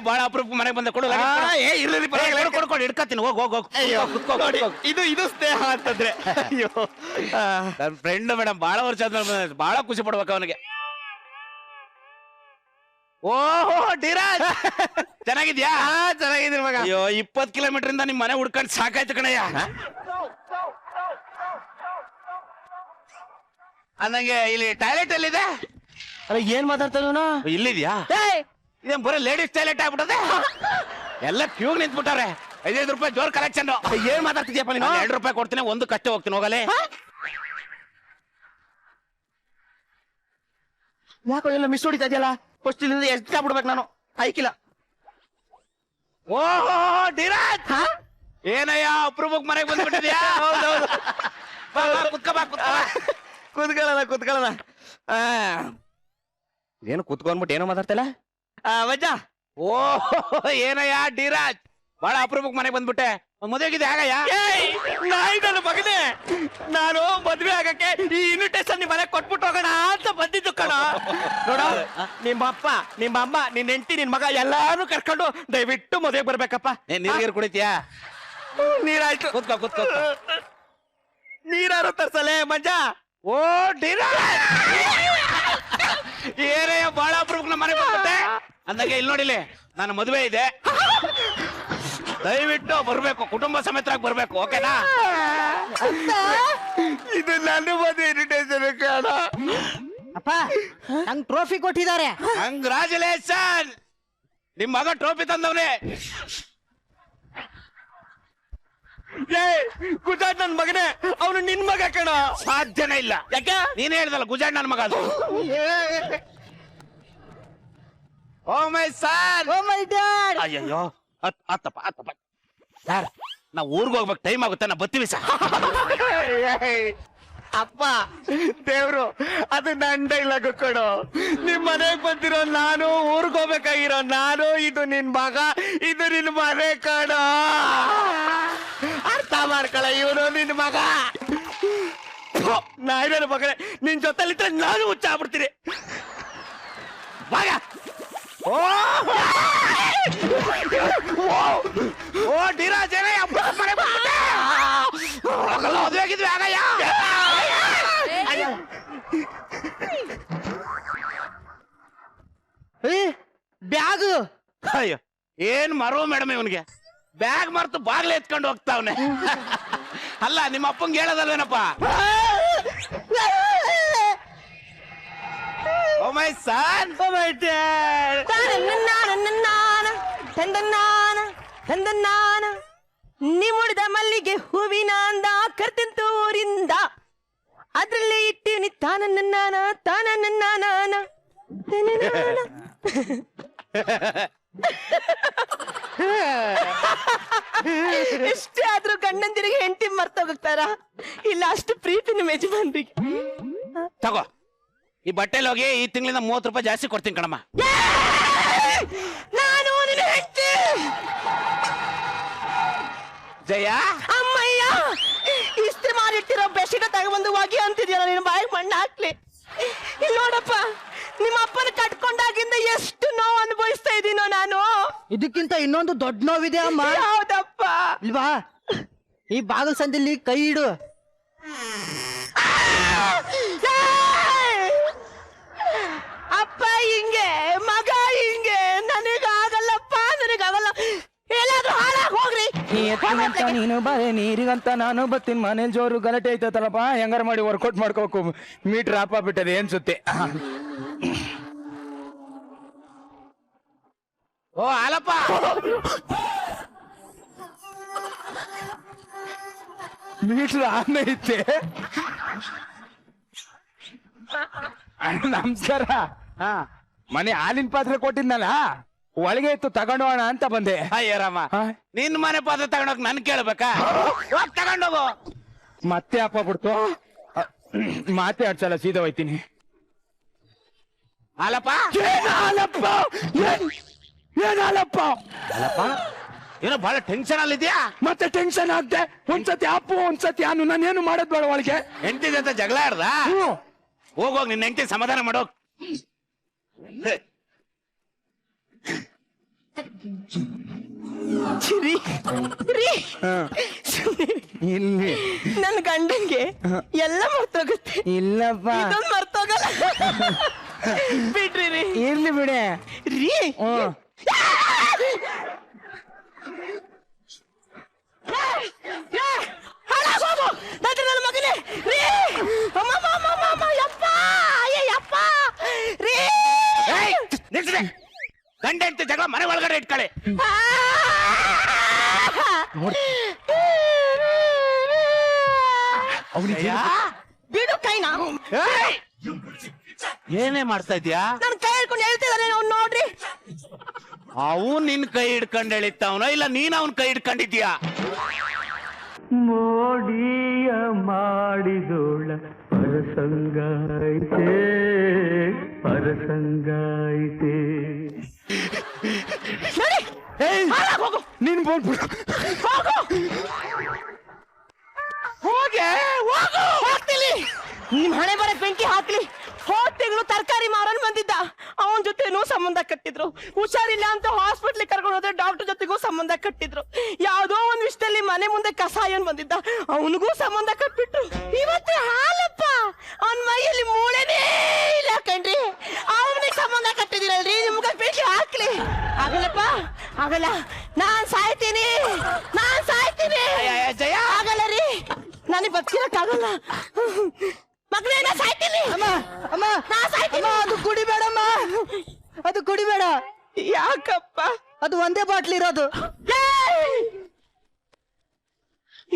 Speaker 4: ಬಹಳ ಅಪರೂಪ ಮನೆಗೆ ಬಂದ. ಕೊಡು ಕೊಡು, ಹಿಡ್ಕತ್ತೀನಿ. ಹೋಗ್ ಹೋಗ್ ಹೋಗ್ ಕುತ್ಕೋ.
Speaker 2: ಇದು ಸ್ನೇಹ ಅಂತಂದ್ರೆ. ಅಯ್ಯೋ,
Speaker 4: ನನ್ನ ಫ್ರೆಂಡ್ ಮೇಡಮ್, ಬಹಳ ವರ್ಷ ಆದ್ಮೇಲೆ ಬಹಳ ಖುಷಿ ಪಡ್ಬೇಕು ಅವನಿಗೆ. ಓಹೋ ಧೀರಾಜ್, ಚೆನ್ನಾಗಿದ್ಯಾ?
Speaker 2: ಚೆನ್ನಾಗಿದ್ದೀನಿ ಮಗ.
Speaker 4: ಅಯ್ಯೋ, 20 ಕಿಲೋಮೀಟರ್ ಇಂದ ನಿಮ್ ಮನೆ ಹುಡ್ಕೊಂಡು ಸಾಕಾಯ್ತು ಕಣಯ್ಯ. ಅಂದಂಗೆ ಇಲ್ಲಿ ಟಾಯ್ಲೆಟ್ ಎಲ್ಲಿದೆ?
Speaker 1: ಅಲ್ಲ, ಏನ್ ಮಾತಾಡ್ತಾನ?
Speaker 4: ಇಲ್ಲಿದ್ಯಾ? ಇದೇನ್ ಬರೀ ಲೇಡೀಸ್ ಟಾಯ್ಲೆಟ್ ಆಗ್ಬಿಟ್ಟದೆ. ಎಲ್ಲ ಕ್ಯೂಗ್ ನಿಂತ್ಬಿಟ್ಟಾರೆ. 5 ರೂಪಾಯಿ ಜೋರ್ ಕಲೆಕ್ಷನ್.
Speaker 1: ಏನ್ ಮಾತಾಡ್ತಿದ್ಯಪ್ಪ ನೀನು?
Speaker 4: 2 ರೂಪಾಯಿ ಕೊಡ್ತೀನಿ, ಒಂದು ಕಟ್ಟೆ ಹೋಗ್ತೀನಿ. ಹೋಗಲೇ.
Speaker 1: ಯಾಕೋ ಎಲ್ಲ ಮಿಸ್ ಹೊಡಿತಾ ಇದೆಯಲ್ಲ? ಫಸ್ಟ್ ಇಲ್ಲಿಂದ ಎಷ್ಟು ಬಿಡ್ಬೇಕು ನಾನು? ಆಯ್ಕಿಲ್ಲ.
Speaker 4: ಓಹೋ ಧೀರಾಜ್, ಏನಯ್ಯ ಅಪ್ರೂಪಕ್ ಮನೆಗೆ ಬಂದ್ಬಿಟ್ಟಿದ್ಯಾ?
Speaker 1: ಹೌದೌದು.
Speaker 4: ಕುತ್ಕೋ ಬಾ.
Speaker 1: ಕುತ್ಕೊಳ್ಳೋಣ. ಏನು ಕುತ್ಕೊಂಡ್ಬಿಟ್ಟು ಏನೋ ಮಾತಾಡ್ತಲ್ಲ ವಜ್ಜ?
Speaker 4: ಓಹೋ, ಏನಯ್ಯ ಧೀರಾಜ್, ಬಹಳ ಅಪ್ರೂಪಕ್ ಮನೆಗೆ ಬಂದ್ಬಿಟ್ಟೆ. ಮದುವೆಗಿದೆ ಆಗಯ್ಯ?
Speaker 1: ನನ್ನ ಮಗನೇ, ನಾನು ಮದ್ವೆ ಆಗಕ್ಕೆ ಈ ಇನ್ವಿಟೇಷನ್ ನಿಮ್ಮ ಮನೆ ಕೊಟ್ಬಿಟ್ಟು ಹೋಗೋಣ ಅಂತ ಬಂದಿದ್ದು ಕಣ. ನೋಡ, ನಿಮ್ಮ ಅಪ್ಪ, ನಿಮ್ಮ ಅಮ್ಮ, ನಿನ್ನ ಹೆಂಡತಿ, ನಿನ್ ಮಗ ಎಲ್ಲಾರು ಕರ್ಕೊಂಡು ದಯವಿಟ್ಟು ಮದುವೆಗೆ ಬರ್ಬೇಕಪ್ಪ.
Speaker 4: ನೀರು ಕುಡಿತೀಯಾ?
Speaker 1: ನೀರಾಯ್ತು.
Speaker 4: ಕುತ್ಕೋ.
Speaker 1: ನೀರಾರು ತರ್ಸಲೆ ಮಂಜ.
Speaker 4: ಓ ಧೀರಾಜ್, ಏನಯ್ಯ ಬಹಳ ಅಪ್ರೂಪಕ್ ನಮ್ಮ ಮನೆಗೆ ಬಂದ್ಬಿಟ್ಟೆ. ಅಂದಾಗೆ ಇಲ್ಲಿ ನೋಡಿಲಿ, ನನ್ನ ಮದುವೆ ಇದೆ, ದಯವಿಟ್ಟು ಬರ್ಬೇಕು, ಕುಟುಂಬ ಸಮೇತರಾಗಿ ಬರ್ಬೇಕು. ಓಕೆನಾ?
Speaker 1: ಇದು ನನ್ನ ಮದುವೆ ಇನ್ವಿಟೇಷನ್ ಕಾಣ.
Speaker 6: ಅಪ್ಪ, ನಂಗ್ ಟ್ರೋಫಿ ಕೊಟ್ಟಿದ್ದಾರೆ.
Speaker 4: ಕಂಗ್ರಾಚುಲೇಷನ್, ನಿಮ್ ಮಗ ಟ್ರೋಫಿ ತಂದವನೇ.
Speaker 1: ಗುಜರಾತ್ ನನ್ ಮಗನೇ, ಅವನು ನಿನ್ ಮಗ ಕಣ.
Speaker 4: ಸಾಧ್ಯನೇ ಇಲ್ಲ.
Speaker 1: ಯಾಕೆ?
Speaker 4: ನೀನೇ ಹೇಳ್ದಲ್ಲ ಗುಜರಾತ್ ನನ್ನ ಮಗ ಅದು. ಓ ಮೈ ಸನ್.
Speaker 6: ಓ ಮೈ ಡ್ಯಾಡ್.
Speaker 4: ಅಯ್ಯಯ್ಯೋ, ಆತಪ್ಪ ಸರ್, ನಾವು ಊರ್ಗ್ ಹೋಗ್ಬೇಕು, ಟೈಮ್ ಆಗುತ್ತೆ, ನಾ ಬರ್ತೀವಿ ಸರ್.
Speaker 1: ಅಪ್ಪ ದೇವ್ರು, ಅದು ನನ್ ಡೈಲಾಗ್ ಕೊಡು. ನಿಮ್ ಮನೆಗ್ ಬಂದಿರೋ ನಾನು, ಊರ್ಗ್ ಹೋಗ್ಬೇಕಾಗಿರೋ ನಾನು, ಇದು ನಿನ್ ಮಗ, ಇದು ನಿನ್ ಮನೆ ಕಣ. ಅರ್ಥ ಮಾಡ್ಕೊಳ, ಇವನು ನಿನ್ ಮಗ. ನಾಯಿನ ಮಗನೇ, ನಿನ್ ಜೊತೆಲಿದ್ರೆ ನಾನು ಹುಚ್ಚ ಆಗ್ಬಿಡ್ತೀನಿ.
Speaker 4: ಮಗ ಓ ಧೀರಾಜ್, ಮದುವೆ ಆಗಿದ್ವಿ ಆಗಯ್ಯ.
Speaker 6: ಬ್ಯಾಗ್.
Speaker 4: ಅಯ್ಯೋ, ಏನ್ ಮರೋ ಮೇಡಮ್ ಇವನ್ಗೆ, ಬ್ಯಾಗ್ ಮರ್ತು ಬಾಗ್ಲೆ ಎತ್ಕೊಂಡು ಹೋಗ್ತಾವ್ನೆ. ಅಲ್ಲ, ನಿಮ್ಮ ಅಪ್ಪಂಗೆ ಹೇಳೋದಲ್ವೇನಪ್ಪ? ಓ ಮೈ ಸನ್.
Speaker 1: Oh my dad. ನಿಮ್ಮುಡಿದ ಮಲ್ಲಿಗೆ ಹೂವಿನ ಅಂದ ಕರ್ತಂತೂರಿಂದ ಅದ್ರಲ್ಲಿ ಇಟ್ಟಿನಿ ತಾನನ್ನ ತಾನನ್ನ. ಎಷ್ಟೇ ಆದ್ರೂ ಗಂಡಂದಿರಿಗೆ ಹೆಂಡತಿ ಮರ್ತೋಗ್ತಾರ? ಇಲ್ಲ, ಅಷ್ಟು ಪ್ರೀತಿ ನಿಮ್ಮ ಯಜಮಾನ್ರಿಗೆ.
Speaker 4: ತಗೋ, ಈ ಬಟ್ಟೆಲಿ ಹೋಗಿ ಈ ತಿಂಗಳಿಂದ 30 ರೂಪಾಯಿ ಜಾಸ್ತಿ ಕೊಡ್ತೀನಿ ಕಣಮ್ಮ.
Speaker 1: ನಾನು ನಿನ್ನ ಹೆಂಡತಿ.
Speaker 4: ಜಯ,
Speaker 1: ಅಮ್ಮಯ್ಯ, ಇಸ್ತ್ರಿ ಮಾಡಿಟ್ಟಿರೋ ಬೆಡ್ಶೀಟ್ ತಗೊಂಡ್ಬಂದು ಹೋಗಿ ಅಂತಿದ್ಯಲ್ಲ, ನಿನ್ನ ಬಾಯಿಗೆ ಮಣ್ಣು ಹಾಕ್ಲಿ. ಇಲ್ಲಿ ನೋಡಪ್ಪ, ನಿಮ್ಮ ಅಪ್ಪನ ಕಟ್ಕೊಂಡಾಗಿಂದ ಎಷ್ಟು ನೋವು ಅನುಭವಿಸ್ತಾ ಇದೀನೋ ನಾನು.
Speaker 6: ಇದಕ್ಕಿಂತ ಇನ್ನೊಂದು ದೊಡ್ಡ ನೋವಿದೆ ಅಮ್ಮ.
Speaker 1: ಹೌದಪ್ಪ.
Speaker 6: ಇಲ್ವಾ? ಈ ಬಾಗಿಲು ಸಂದಿಲಿ ಕೈ ಇಡು.
Speaker 1: ಅಪ್ಪ ಹಿಂಗೆ, ಮಗ ಹಿಂಗೆ, ನನಗಾಗಲ್ಲಪ್ಪ, ನನಗಾಗಲ್ಲ. ಎಲ್ಲಾದ್ರೂ ಹಾಳಾಗಿ ಹೋಗ್ರಿ.
Speaker 5: ನೀನು ಬಾರೆ, ನೀರಿಗಂತ ನಾನು ಬತ್ತೀನಿ. ಮನೇಲಿ ಜೋರು ಗಲಾಟೆ ಐತಲ್ಲಪ್ಪ, ಹೆಂಗಾರ ಮಾಡಿ ವರ್ಕೌಟ್ ಮಾಡ್ಕೋಬೇಕು. ಮೀಟರ್ ಆಪ್ ಆಗ್ಬಿಟ್ಟದೆ ಅನ್ಸುತ್ತೆ.
Speaker 4: ಓ ಹಾಲಪ್ಪ,
Speaker 5: ಮೀಟರ್ ಆನ್ ಐತೆ. ನಮಸ್ಕಾರ.
Speaker 4: ಹಾ
Speaker 5: ಮನೆ ಹಾಲಿನ ಪಾತ್ರೆ ಕೊಟ್ಟಿದ್ನಲ್ಲ, ಒಳಗೆ ಇತ್ತು ತಗೊಂಡು ಹೋಗೋಣ ಅಂತ ಬಂದೆ.
Speaker 4: ಅಯ್ಯ ರಾಮ,
Speaker 5: ಹಾ?
Speaker 4: ನಿನ್ ಮನೆ ಪಾತ್ರ ತಗೊಂಡೋಗ್ ನನ್ ಕೇಳ್ಬೇಕಾ? ಹೋಗ್ ತಗೊಂಡೋಗು.
Speaker 5: ಮತ್ತೆ ಅಪ್ಪ ಬಿಡ್ತು. ಮಾತೆ ಆಡ್ಸಲ್ಲ, ಸೀದಾ ಹೋಯ್ತೀನಿ.
Speaker 4: ಅಲ್ಲಪ್ಪ
Speaker 5: ಏನಾಲಪ್ಪ? ಏನಾಲಪ್ಪ?
Speaker 4: ಏನೋ ಬಹಳ ಟೆನ್ಷನ್ ಅಲ್ಲಿದ್ಯಾ?
Speaker 5: ಮತ್ತೆ ಟೆನ್ಷನ್ ಆಗ್ದೆ. ಒಂದ್ಸತಿ ಅಪ್ಪು ಒಂದ್ಸತಿ ನಾನು, ನಾನೇನು ಮಾಡೋದ್ ಬೇಡ ಒಳಗೆ.
Speaker 4: ಹೆಂಡತಿದೆ ಅಂತ ಜಗಳ ಆಡ್ದ? ಹೋಗೋಗ್ ನಿನ್ನ ಹೆಂಡತಿ ಸಮಾಧಾನ ಮಾಡೋಗ್.
Speaker 1: ಚಿರಿ ರೀ
Speaker 5: ಇಲ್ಲಿ
Speaker 1: ನನ್ ಗಂಡನ್ಗೆ ಎಲ್ಲ ಮರ್ತೋಗುತ್ತೆ,
Speaker 5: ಇಲ್ಲಪ್ಪ.
Speaker 1: ಇದೊಂದ್ ಮರ್ತೋಗಲ್ಲ. ಬಿಡ್ರಿ ರೀ.
Speaker 5: ಇರ್ಲಿ ಬಿಡೆ.
Speaker 1: ರೀ ಹಾಳಾಗೋಗು ನನ್ನ ಮಗನೇ. ರೀ ಅಮ್ಮ ಯಪ್ಪ ಯಪ್ಪ ರೀ.
Speaker 4: ಏಯ್, ನಿಲ್ಸಿದೆ. ಗಂಡ ಹೆಂಡತಿ ಜಗಳ ಮನೆ ಒಳಗಡೆ ಇಟ್ಕೊಳ್ಳಿ.
Speaker 1: ಬಿಡು ಕೈನ.
Speaker 4: ಏಯ್, ಏನೇ ಮಾಡ್ತಾ ಇದ್ಯಾ?
Speaker 1: ನನ್ ಕೈ ಹಿಡ್ಕೊಂಡು ಹೇಳ್ತಿದಾನೆ ಅವ್ನು, ನೋಡ್ರಿ.
Speaker 4: ಅವನ್ ನಿನ್ ಕೈ ಹಿಡ್ಕೊಂಡು ಎಳಿತಾವನ ಇಲ್ಲ ನೀನ್ ಅವನ್ ಕೈ ಹಿಡ್ಕೊಂಡಿದ್ಯಾ?
Speaker 7: ಮೋಡಿಯ ಮಾಡಿದೋಳ ಪರಸಂಗಾಯ್ತೆ, ಪರಸಂಗಾಯ್ತೆ.
Speaker 1: ನೋಡಿ ಹಾಳಾಗೋಗು.
Speaker 5: ನೀನ್ ಬೋಲ್ಬಿಡು.
Speaker 1: ಹೋಗೆ ಹೋಗು. ಹೋಗ್ತಿಲಿ. ನಿಮ್ ಹಣೆ ಬರ ಬೆಂಕಿ ಹಾಕ್ಲಿ. ಹೋದ್ ತಿಂಗಳು ತರಕಾರಿ ಮಾರನ್ ಬಂದಿದ್ದ, ಅವನ ಜೊತೆನೂ ಸಂಬಂಧ ಕಟ್ಟಿದ್ರು. ಹುಷಾರಿಲ್ಲ ಅಂತ ಹಾಸ್ಪಿಟ್ಲಿಗೆ ಕರ್ಕೊಂಡು ಹೋದ್ರೆ ಡಾಕ್ಟರ್ ಜೊತೆಗೂ ಸಂಬಂಧ ಕಟ್ಟಿದ್ರು. ಯಾವ್ದೋ ಒಂದ್ ವಿಷಯದಲ್ಲಿ ಮನೆ ಮುಂದೆ ಕಸಾಯನ್ ಬಂದಿದ್ದ, ಅವನಿಗೂ ಸಂಬಂಧ ಕಟ್ಬಿಟ್ರು. ಇವತ್ತು ಹಾಲಪ್ಪ ಅವನ್ ಮೈಯಲ್ಲಿ ಮೂಳೆನೇ ಇಲ್ಲ ಕಣ್ರಿ, ಅವನಿಗೆ ಸಂಬಂಧ ಕಟ್ಟಿದಿರಲ್ರಿ. ನಿಮ್ಗೆ ಬೆಂಕಿ ಹಾಕ್ಲಿ. ಆಗಲ್ಲಪ್ಪ, ಆಗಲ್ಲ. ನಾನ್ ಸಾಯ್ತೀನಿ.
Speaker 4: ಜಯ,
Speaker 1: ಆಗಲ್ಲ ರೀ, ನನಗೆ ಬದುಕಿರಕ್ಕಾಗಲ್ಲ. ಮಗನೇ ನಾ ಸಾಯ್ತೀನಿ.
Speaker 6: ಅಮ್ಮ ಅಮ್ಮ
Speaker 1: ನಾ ಸಾಯ್ತೀನಿ.
Speaker 6: ಅಮ್ಮ, ಅದು ಕುಡಿಬೇಡಮ್ಮ, ಅದು ಕುಡಿಬೇಡ.
Speaker 1: ಯಾಕಪ್ಪ?
Speaker 6: ಅದು ಒಂದೇ ಬಾಟ್ಲಿ ಇರೋದು.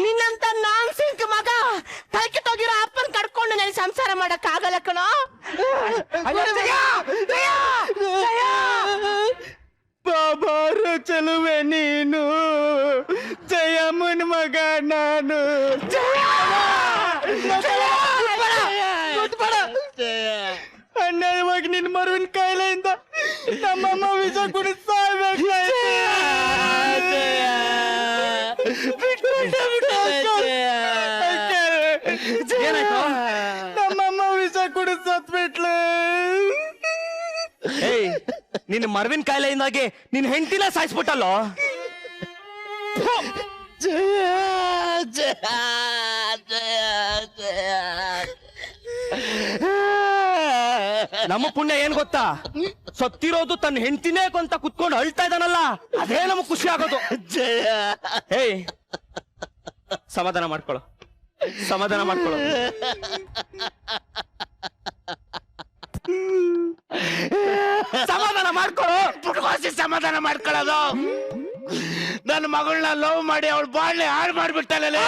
Speaker 1: ನಿನ್ನಂತ ನಾನ್ ಸಿಂಕ್ ಮಗ ತಲೆಕೆಟ್ಟೋಗಿರೋ ಅಪ್ಪನ್ ಕಡ್ಕೊಂಡು ನನಗೆ ಸಂಸಾರ ಮಾಡಕ್ ಆಗಲ್ಲ ಕಣೋ.
Speaker 5: ಬಾಬಾರ ಚಲುವೆ ನೀನು, ಜಯಮ್ಮನ ಮಗ ನಾನು. ಅನ್ಯಾಯವಾಗಿ ನಿನ್ ಮರುವಿನ ಕಾಯಿಲೆಯಿಂದ ನಮ್ಮಮ್ಮ ವಿಷ ಕುಡಿದು ಸಾಯ್ಬೇಕಾಯ್ತು. ನಮ್ಮಮ್ಮ ವಿಷ ಕುಡಿದು ಸತ್ಬಿಟ್ಲು.
Speaker 2: ಏಯ್, ನಿನ್ನ ಮರವಿನ ಕಾಯಿಲೆಯಿಂದಾಗಿ ನಿನ್ ಹೆಂಡತಿನ ಸಾಯಿಸ್ಬಿಟ್ಟಲ್ಲೋ. ನಮ್ಮ ಪುಣ್ಯ ಏನ್ ಗೊತ್ತಾ? ಸತ್ತಿರೋದು ತನ್ನ ಹೆಂಡತಿನೇ ಕೊಂತ ಕುತ್ಕೊಂಡು ಅಳ್ತಾ ಇದ್ದಾನಲ್ಲ, ಅದೇ ನಮಗ್ ಖುಷಿ ಆಗೋದು. ಏಯ್, ಸಮಾಧಾನ ಮಾಡ್ಕೊಳ್ಳೋ. ಸಮಾಧಾನ ಮಾಡ್ಕೊಳ್ಳೋ.
Speaker 4: ಪುಟ್ಕೋಸಿ ಸಮಾಧಾನ ಮಾಡ್ಕೊಳ್ಳೋದು. ನನ್ನ ಮಗಳನ್ನ ಲವ್ ಮಾಡಿ ಅವಳು ಬಾಳ್ನೆ ಹಾಳು ಮಾಡ್ಬಿಟ್ಟಲ್ಲ.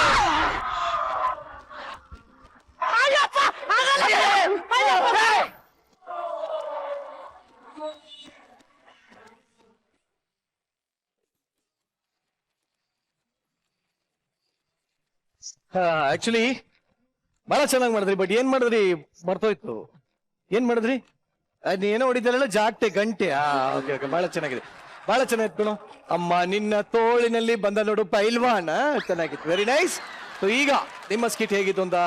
Speaker 2: ಆಕ್ಚುಲಿ ಬಹಳ ಚೆನ್ನಾಗಿ ಮಾಡಿದ್ರಿ, ಬಟ್ ಏನ್ ಮಾಡಿದ್ರಿ ಮರ್ತೋಯ್ತು. ಏನ್ ಮಾಡಿದ್ರಿ? ಏನೋ ಹೊಡಿದಲ್ಲ, ಜಾಗಟೆ ಗಂಟೆ. ಓಕೆ ಓಕೆ, ಬಹಳ ಚೆನ್ನಾಗಿದೆ, ಬಹಳ ಚೆನ್ನಾಗಿತ್ತು ಕಣೋ. ಅಮ್ಮ ನಿನ್ನ ತೋಳಿನಲ್ಲಿ ಬಂದ ನೋಡು ಪೈಲ್ವಾನ್, ಚೆನ್ನಾಗಿತ್ತು, ವೆರಿ ನೈಸ್. ಈಗ ನಿಮ್ಮ ಸ್ಕಿಟ್ ಹೇಗಿತ್ತು ಅಂತ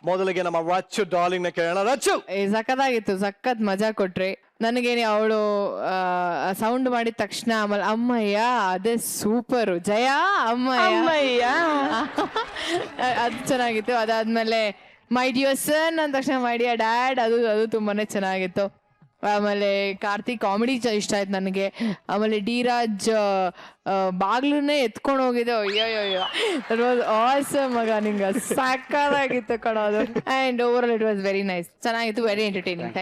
Speaker 2: ಮೊದಲಿಗೆ ನಮ್ಮ ರಚ್ಚು ಡಾರ್ಲಿಂಗ್ ನ ಕೇಳೋಣ. ರಚ್ಚು,
Speaker 8: ಸಖತ್ತಾಗಿತ್ತು, ಸಖತ್ ಮಜಾ ಕೊಟ್ರಿ. ನನಗೇನೆ ಅವಳು ಸೌಂಡ್ ಮಾಡಿದ ತಕ್ಷಣ ಆಮೇಲೆ ಅಮ್ಮಯ್ಯ ಅದೇ ಸೂಪರು. ಜಯ ಅಮ್ಮಯ್ಯ ಅದು ಚೆನ್ನಾಗಿತ್ತು. ಅದಾದ್ಮೇಲೆ ಮೈ ಡಿಯರ್ ಸನ್ ಅಂದ ತಕ್ಷಣ ಮೈ ಡಿಯರ್ ಡ್ಯಾಡ್, ಅದು ತುಂಬಾನೇ ಚೆನ್ನಾಗಿತ್ತು. ಆಮೇಲೆ ಕಾರ್ತಿಕ್ ಕಾಮಿಡಿ ಇಷ್ಟ ಆಯ್ತು ನನಗೆ. ಆಮೇಲೆ ಡಿ-ರಾಜ್ ಬಾಗ್ಲನ್ನೇ ಎತ್ಕೊಂಡು ಹೋಗಿದ್ದೆ. ಅಯ್ಯೋ ದಟ್ ವಾಸ್ ಆಸಮ್ ಮಗ, ನಿಂಗೆ ಸಾಕಾಗಿತ್ತು ಕಣೋದು. And over all it was very nice, ಚೆನ್ನಾಗಿತ್ತು, very entertaining.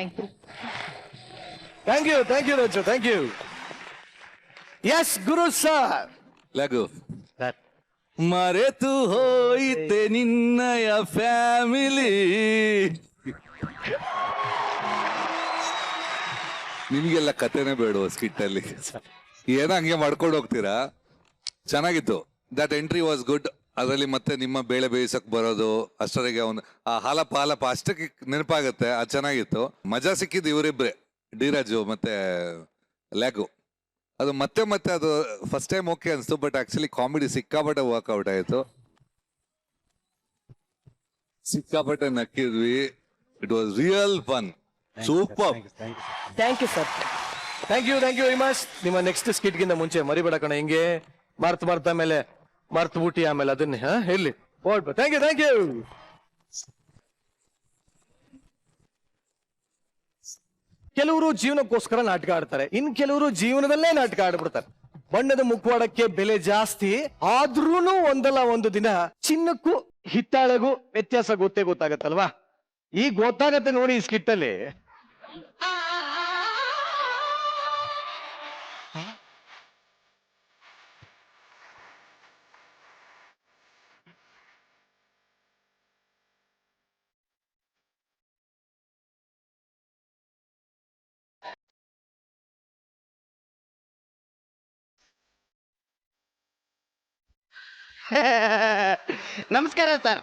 Speaker 8: Thank you
Speaker 2: Rachu, thank you. Yes ಗುರು ಸರ್.
Speaker 3: ಲಘು, ಮರೆತು ಹೋಯಿತೆ ನಿನ್ನಯ ಫ್ಯಾಮಿಲಿ. ನಿಮ್ಗೆಲ್ಲ ಕತೆನೇ ಬೇಡ ಸ್ಕಿಟ್ ಅಲ್ಲಿ, ಏನೋ ಹಂಗೆ ಮಾಡ್ಕೊಂಡು ಹೋಗ್ತೀರಾ. ಚೆನ್ನಾಗಿತ್ತು. That entry was good. ಅದರಲ್ಲಿ ಮತ್ತೆ ನಿಮ್ಮ ಬೇಳೆ ಬೇಯಿಸಕ್ ಬರೋದು ಅಷ್ಟರಿಗೆ ಅವನು ಆ ಹಾಲಪ್ಪ ಅಷ್ಟಕ್ಕೆ ನೆನಪಾಗತ್ತೆ. ಅದು ಚೆನ್ನಾಗಿತ್ತು. ಮಜಾ ಸಿಕ್ಕಿದ್ದು ಇವರಿಬ್ರೆ, ಡಿ ರಾಜು ಮತ್ತೆ ಲ್ಯಾಗು. ಅದು ಮತ್ತೆ ಅದು ಫಸ್ಟ್ ಟೈಮ್ ಓಕೆ ಅನ್ಸ್ತು, ಬಟ್ ಆಕ್ಚುಲಿ ಕಾಮಿಡಿ ಸಿಕ್ಕಾಪಟ್ಟೆ ವರ್ಕ್ಔಟ್ ಆಯ್ತು. ಸಿಕ್ಕಾಪಟ್ಟೆ ನಕ್ಕಿದ್ವಿ. It was real fun. Super.
Speaker 1: Thank you sir.
Speaker 2: Thank you very much. ನಿಮ್ಮ ನೆಕ್ಸ್ಟ್ ಸ್ಕಿಟ್ಗಿಂತ ಮುಂಚೆ ಮರಿಬೇಡ ಕಣ, ಹಿಂಗೆ ಮರ್ತ ಮೇಲೆ ಮರ್ತು ಬಿಟ್ಟಿ ಆಮೇಲೆ ಅದನ್ನೇ ಹೇಳಿ. Thank you. ಕೆಲವರು ಜೀವನಕ್ಕೋಸ್ಕರ ನಾಟಕ ಆಡ್ತಾರೆ, ಇನ್ ಕೆಲವರು ಜೀವನದಲ್ಲೇ ನಾಟಕ ಆಡ್ಬಿಡ್ತಾರೆ. ಬಣ್ಣದ ಮುಖವಾಡಕ್ಕೆ ಬೆಲೆ ಜಾಸ್ತಿ ಆದ್ರೂನು ಒಂದಲ್ಲ ಒಂದು ದಿನ ಚಿನ್ನಕ್ಕೂ ಹಿತ್ತಾಳೆಗೂ ವ್ಯತ್ಯಾಸ ಗೊತ್ತಾಗತ್ತಲ್ವಾ? ಈಗ ಗೊತ್ತಾಗತ್ತೆ ನೋಡಿ ಈ ಸ್ಕಿಟ್ ಅಲ್ಲಿ.
Speaker 6: ನಮಸ್ಕಾರ ಸರ್,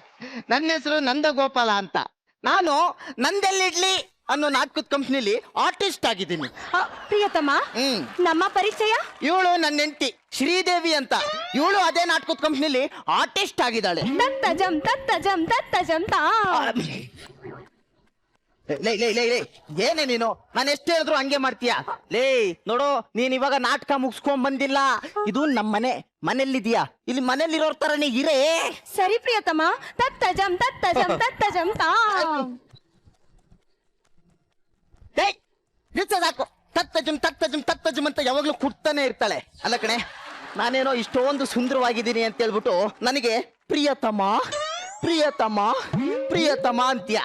Speaker 6: ನನ್ನ ಹೆಸರು ನಂದಗೋಪಾಲ ಅಂತ. ನಾನು ನಂದೆಲ್ಲಿಡ್ಲಿ ಅನ್ನೋ ನಾಟಕದ ಕಂಪ್ನಿಲಿ ಆರ್ಟಿಸ್ಟ್ ಆಗಿದ್ದೀನಿ.
Speaker 1: ಪ್ರಿಯತಮ, ನಮ್ಮ ಪರಿಚಯ?
Speaker 6: ಇವಳು ನನ್ನ ಹೆಂಡತಿ ಶ್ರೀದೇವಿ ಅಂತ. ಇವಳು ಅದೇ ನಾಟಕದ ಕಂಪ್ನಿಲಿ ಆರ್ಟಿಸ್ಟ್ ಆಗಿದ್ದಾಳೆ.
Speaker 1: ತತ್ತಜಂ ತಾ.
Speaker 6: ಏನೇ ನೀನು, ನಾನು ಎಷ್ಟು ಹೇಳಿದ್ರು ಹಂಗೆ ಮಾಡ್ತೀಯ? ನೋಡು, ನೀನ್ ಇವಾಗ ನಾಟಕ ಮುಗಿಸ್ಕೊಂಡ್ ಬಂದಿಲ್ಲ. ಇದು ನಮ್ಮ ಮನೆಯಲ್ಲಿದ್ಯಾ? ಇಲ್ಲಿ ಮನೇಲಿರೋರ್ ತರನೇ ಇರೇ.
Speaker 1: ಸರಿ ಪ್ರಿಯತಮ, ತತ್ತಜಂ ತಾ.
Speaker 6: ಸಾಕು, ತತ್ತಜಂ ಅಂತ ಯಾವಾಗ್ಲೂ ಕುಡ್ತಾನೆ ಇರ್ತಾಳೆ. ಅಲ್ಲ ಕಣೆ, ನಾನೇನೋ ಇಷ್ಟೊಂದು ಸುಂದರವಾಗಿದ್ದೀನಿ ಅಂತ ಹೇಳ್ಬಿಟ್ಟು ನನಗೆ ಪ್ರಿಯತಮ ಅಂತ್ಯ.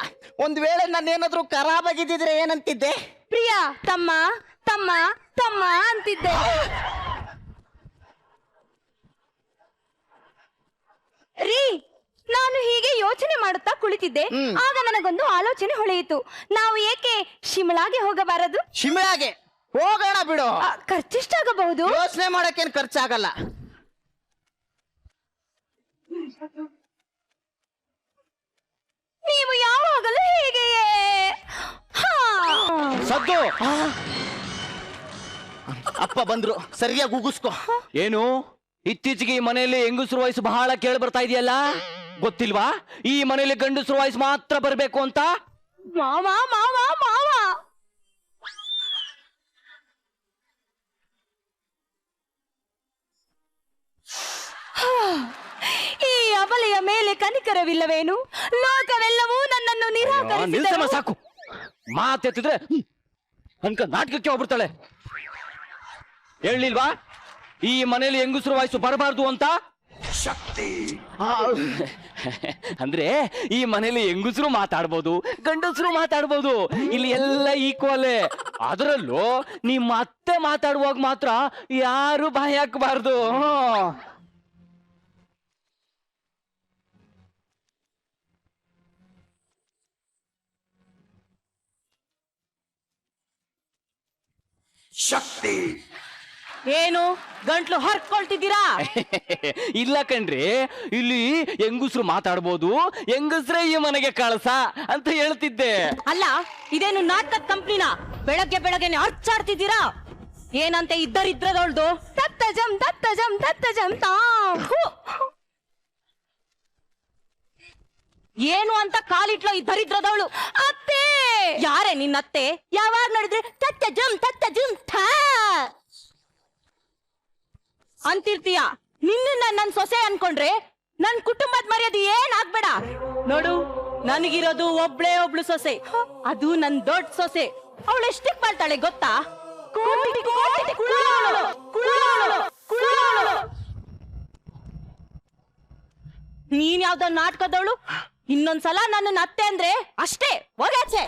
Speaker 6: ಒಂದ್ ವೇಳೆ ನಾನೇನಾದ್ರೂ ಖರಾಬಾಗಿದ್ದಿದ್ರೆ ಏನಂತಿದ್ದೆ?
Speaker 1: ಪ್ರಿಯ ತಮ್ಮ ಅಂತಿದ್ದೆ. ರೀ, ನಾನು ಹೀಗೆ ಯೋಚನೆ ಮಾಡುತ್ತಾ ಕುಳಿತಿದ್ದೆ. ಆಗ ನನಗೊಂದು ಆಲೋಚನೆ ಹೊಳೆಯಿತು. ನಾವು ಏಕೆ ಶಿಮಳಾಗೆ ಹೋಗಬಾರದು?
Speaker 6: ಶಿಮಳಾಗೆ ಹೋಗೋಣ ಬಿಡು.
Speaker 1: ಖರ್ಚೆಷ್ಟಾಗಬಹುದು?
Speaker 6: ಯೋಚನೆ ಮಾಡಕ್ಕೇನು ಖರ್ಚಾಗಲ್ಲ.
Speaker 1: ನೀವು ಯಾವಾಗಲೂ ಹೇಗೆಯೇ
Speaker 6: ಸದ್ದು. ಅಪ್ಪ ಬಂದ್ರು, ಸರಿಯಾಗಿ ಉಗಿಸ್ಕೊ.
Speaker 9: ಏನು ಇತ್ತೀಚೆಗೆ ಈ ಮನೆಯಲ್ಲಿ ಹೆಂಗಸರು ವಯಸ್ಸು ಬಹಳ ಕೇಳಿ ಬರ್ತಾ ಇದೆಯಲ್ಲ? ಗೊತ್ತಿಲ್ವಾ ಈ ಮನೆಯಲ್ಲಿ ಗಂಡಸರು ವಯಸ್ಸು ಮಾತ್ರ ಬರಬೇಕು ಅಂತ?
Speaker 1: ಮಾವ ಈ ಅಬಲೆಯ ಮೇಲೆ ಕನಿಕರವಿಲ್ಲವೇನು? ಲೋಕವೆಲ್ಲವೂ ನನ್ನನ್ನು ನಿರಾಕರಿಸಿದೆ.
Speaker 9: ಸಾಕು, ಮಾತೆತ್ತಿದ್ರೆ ಅನ್ಕ ನಾಟಕಕ್ಕೆ ಹೋಗ್ಬಿಡ್ತಾಳೆ. ಹೇಳಿಲ್ವಾ ಈ ಮನೆಯಲ್ಲಿ ಹೆಂಗಸರು ವಯಸ್ಸು ಬರಬಾರ್ದು ಅಂತ? ಶಕ್ತಿ ಅಂದ್ರೆ ಈ ಮನೇಲಿ ಹೆಂಗಸರು ಮಾತಾಡ್ಬೋದು, ಗಂಡಸರು ಮಾತಾಡ್ಬೋದು. ಇಲ್ಲಿ ಎಲ್ಲ ಈಕ್ವಲ್. ಅದರಲ್ಲೂ ನಿಮ್ಮ ಅತ್ತೆ ಮಾತಾಡುವಾಗ ಮಾತ್ರ ಯಾರು ಬಾಯಿ ಹಾಕಬಾರ್ದು.
Speaker 6: ಶಕ್ತಿ ಏನು ಗಂಟ್ಲು ಹರ್ಕೊಳ್ತಿದ್ದೀರಾ?
Speaker 9: ಇಲ್ಲ ಕಣ್ರಿ, ಇಲ್ಲಿ ಹೆಂಗಸರು ಮಾತಾಡ್ಬೋದು, ಹೆಂಗಸ್ರೇ ಈ ಮನೆಗೆ ಕಳ್ಸ ಅಂತ ಹೇಳ್ತಿದ್ದೆ.
Speaker 1: ಅಲ್ಲ, ಇದೇನು ನಾಟಕದ ಕಂಪ್ನಿನ? ಬೆಳಗ್ಗೆನೆ ಅರ್ಚಾಡ್ತಿದ್ದೀರಾ? ಏನಂತೆ ಇದ್ದರಿದ್ರದೊಳ್ದು ತತ್ತಜಂ ತಾ. ಏನು ಅಂತ ಕಾಲಿಟ್ಲೋ ಇದ್ದರಿದ್ರದವಳು? ಅತ್ತೆ. ಯಾರೇ ನಿನ್ನತ್ತೆ? ಯಾವಾಗ ನೋಡಿದ್ರೆ ತತ್ತಜಂ ಥಾ ಅಂತಿರ್ತೀಯ. ನಿನ್ನ ನನ್ ಸೊಸೆ ಅನ್ಕೊಂಡ್ರೆ ನನ್ ಕುಟುಂಬದ ಮರ್ಯಾದೆ ಏನಾಗ್ಬೇಡ. ನೋಡು, ನನಗಿರೋದು ಒಬ್ಳು ಸೊಸೆ, ಅದು ನನ್ ದೊಡ್ಡ ಸೊಸೆ. ಅವಳು ಎಷ್ಟಕ್ಕೆ ಬಾಳ್ತಾಳೆ ಗೊತ್ತಾ? ನೀನ್ ಯಾವ್ದೋ ನಾಟಕದವಳು. ಇನ್ನೊಂದ್ಸಲ ನನ್ನ ಅತ್ತೆ ಅಂದ್ರೆ ಅಷ್ಟೇ, ಹೋಗಾಚೆ.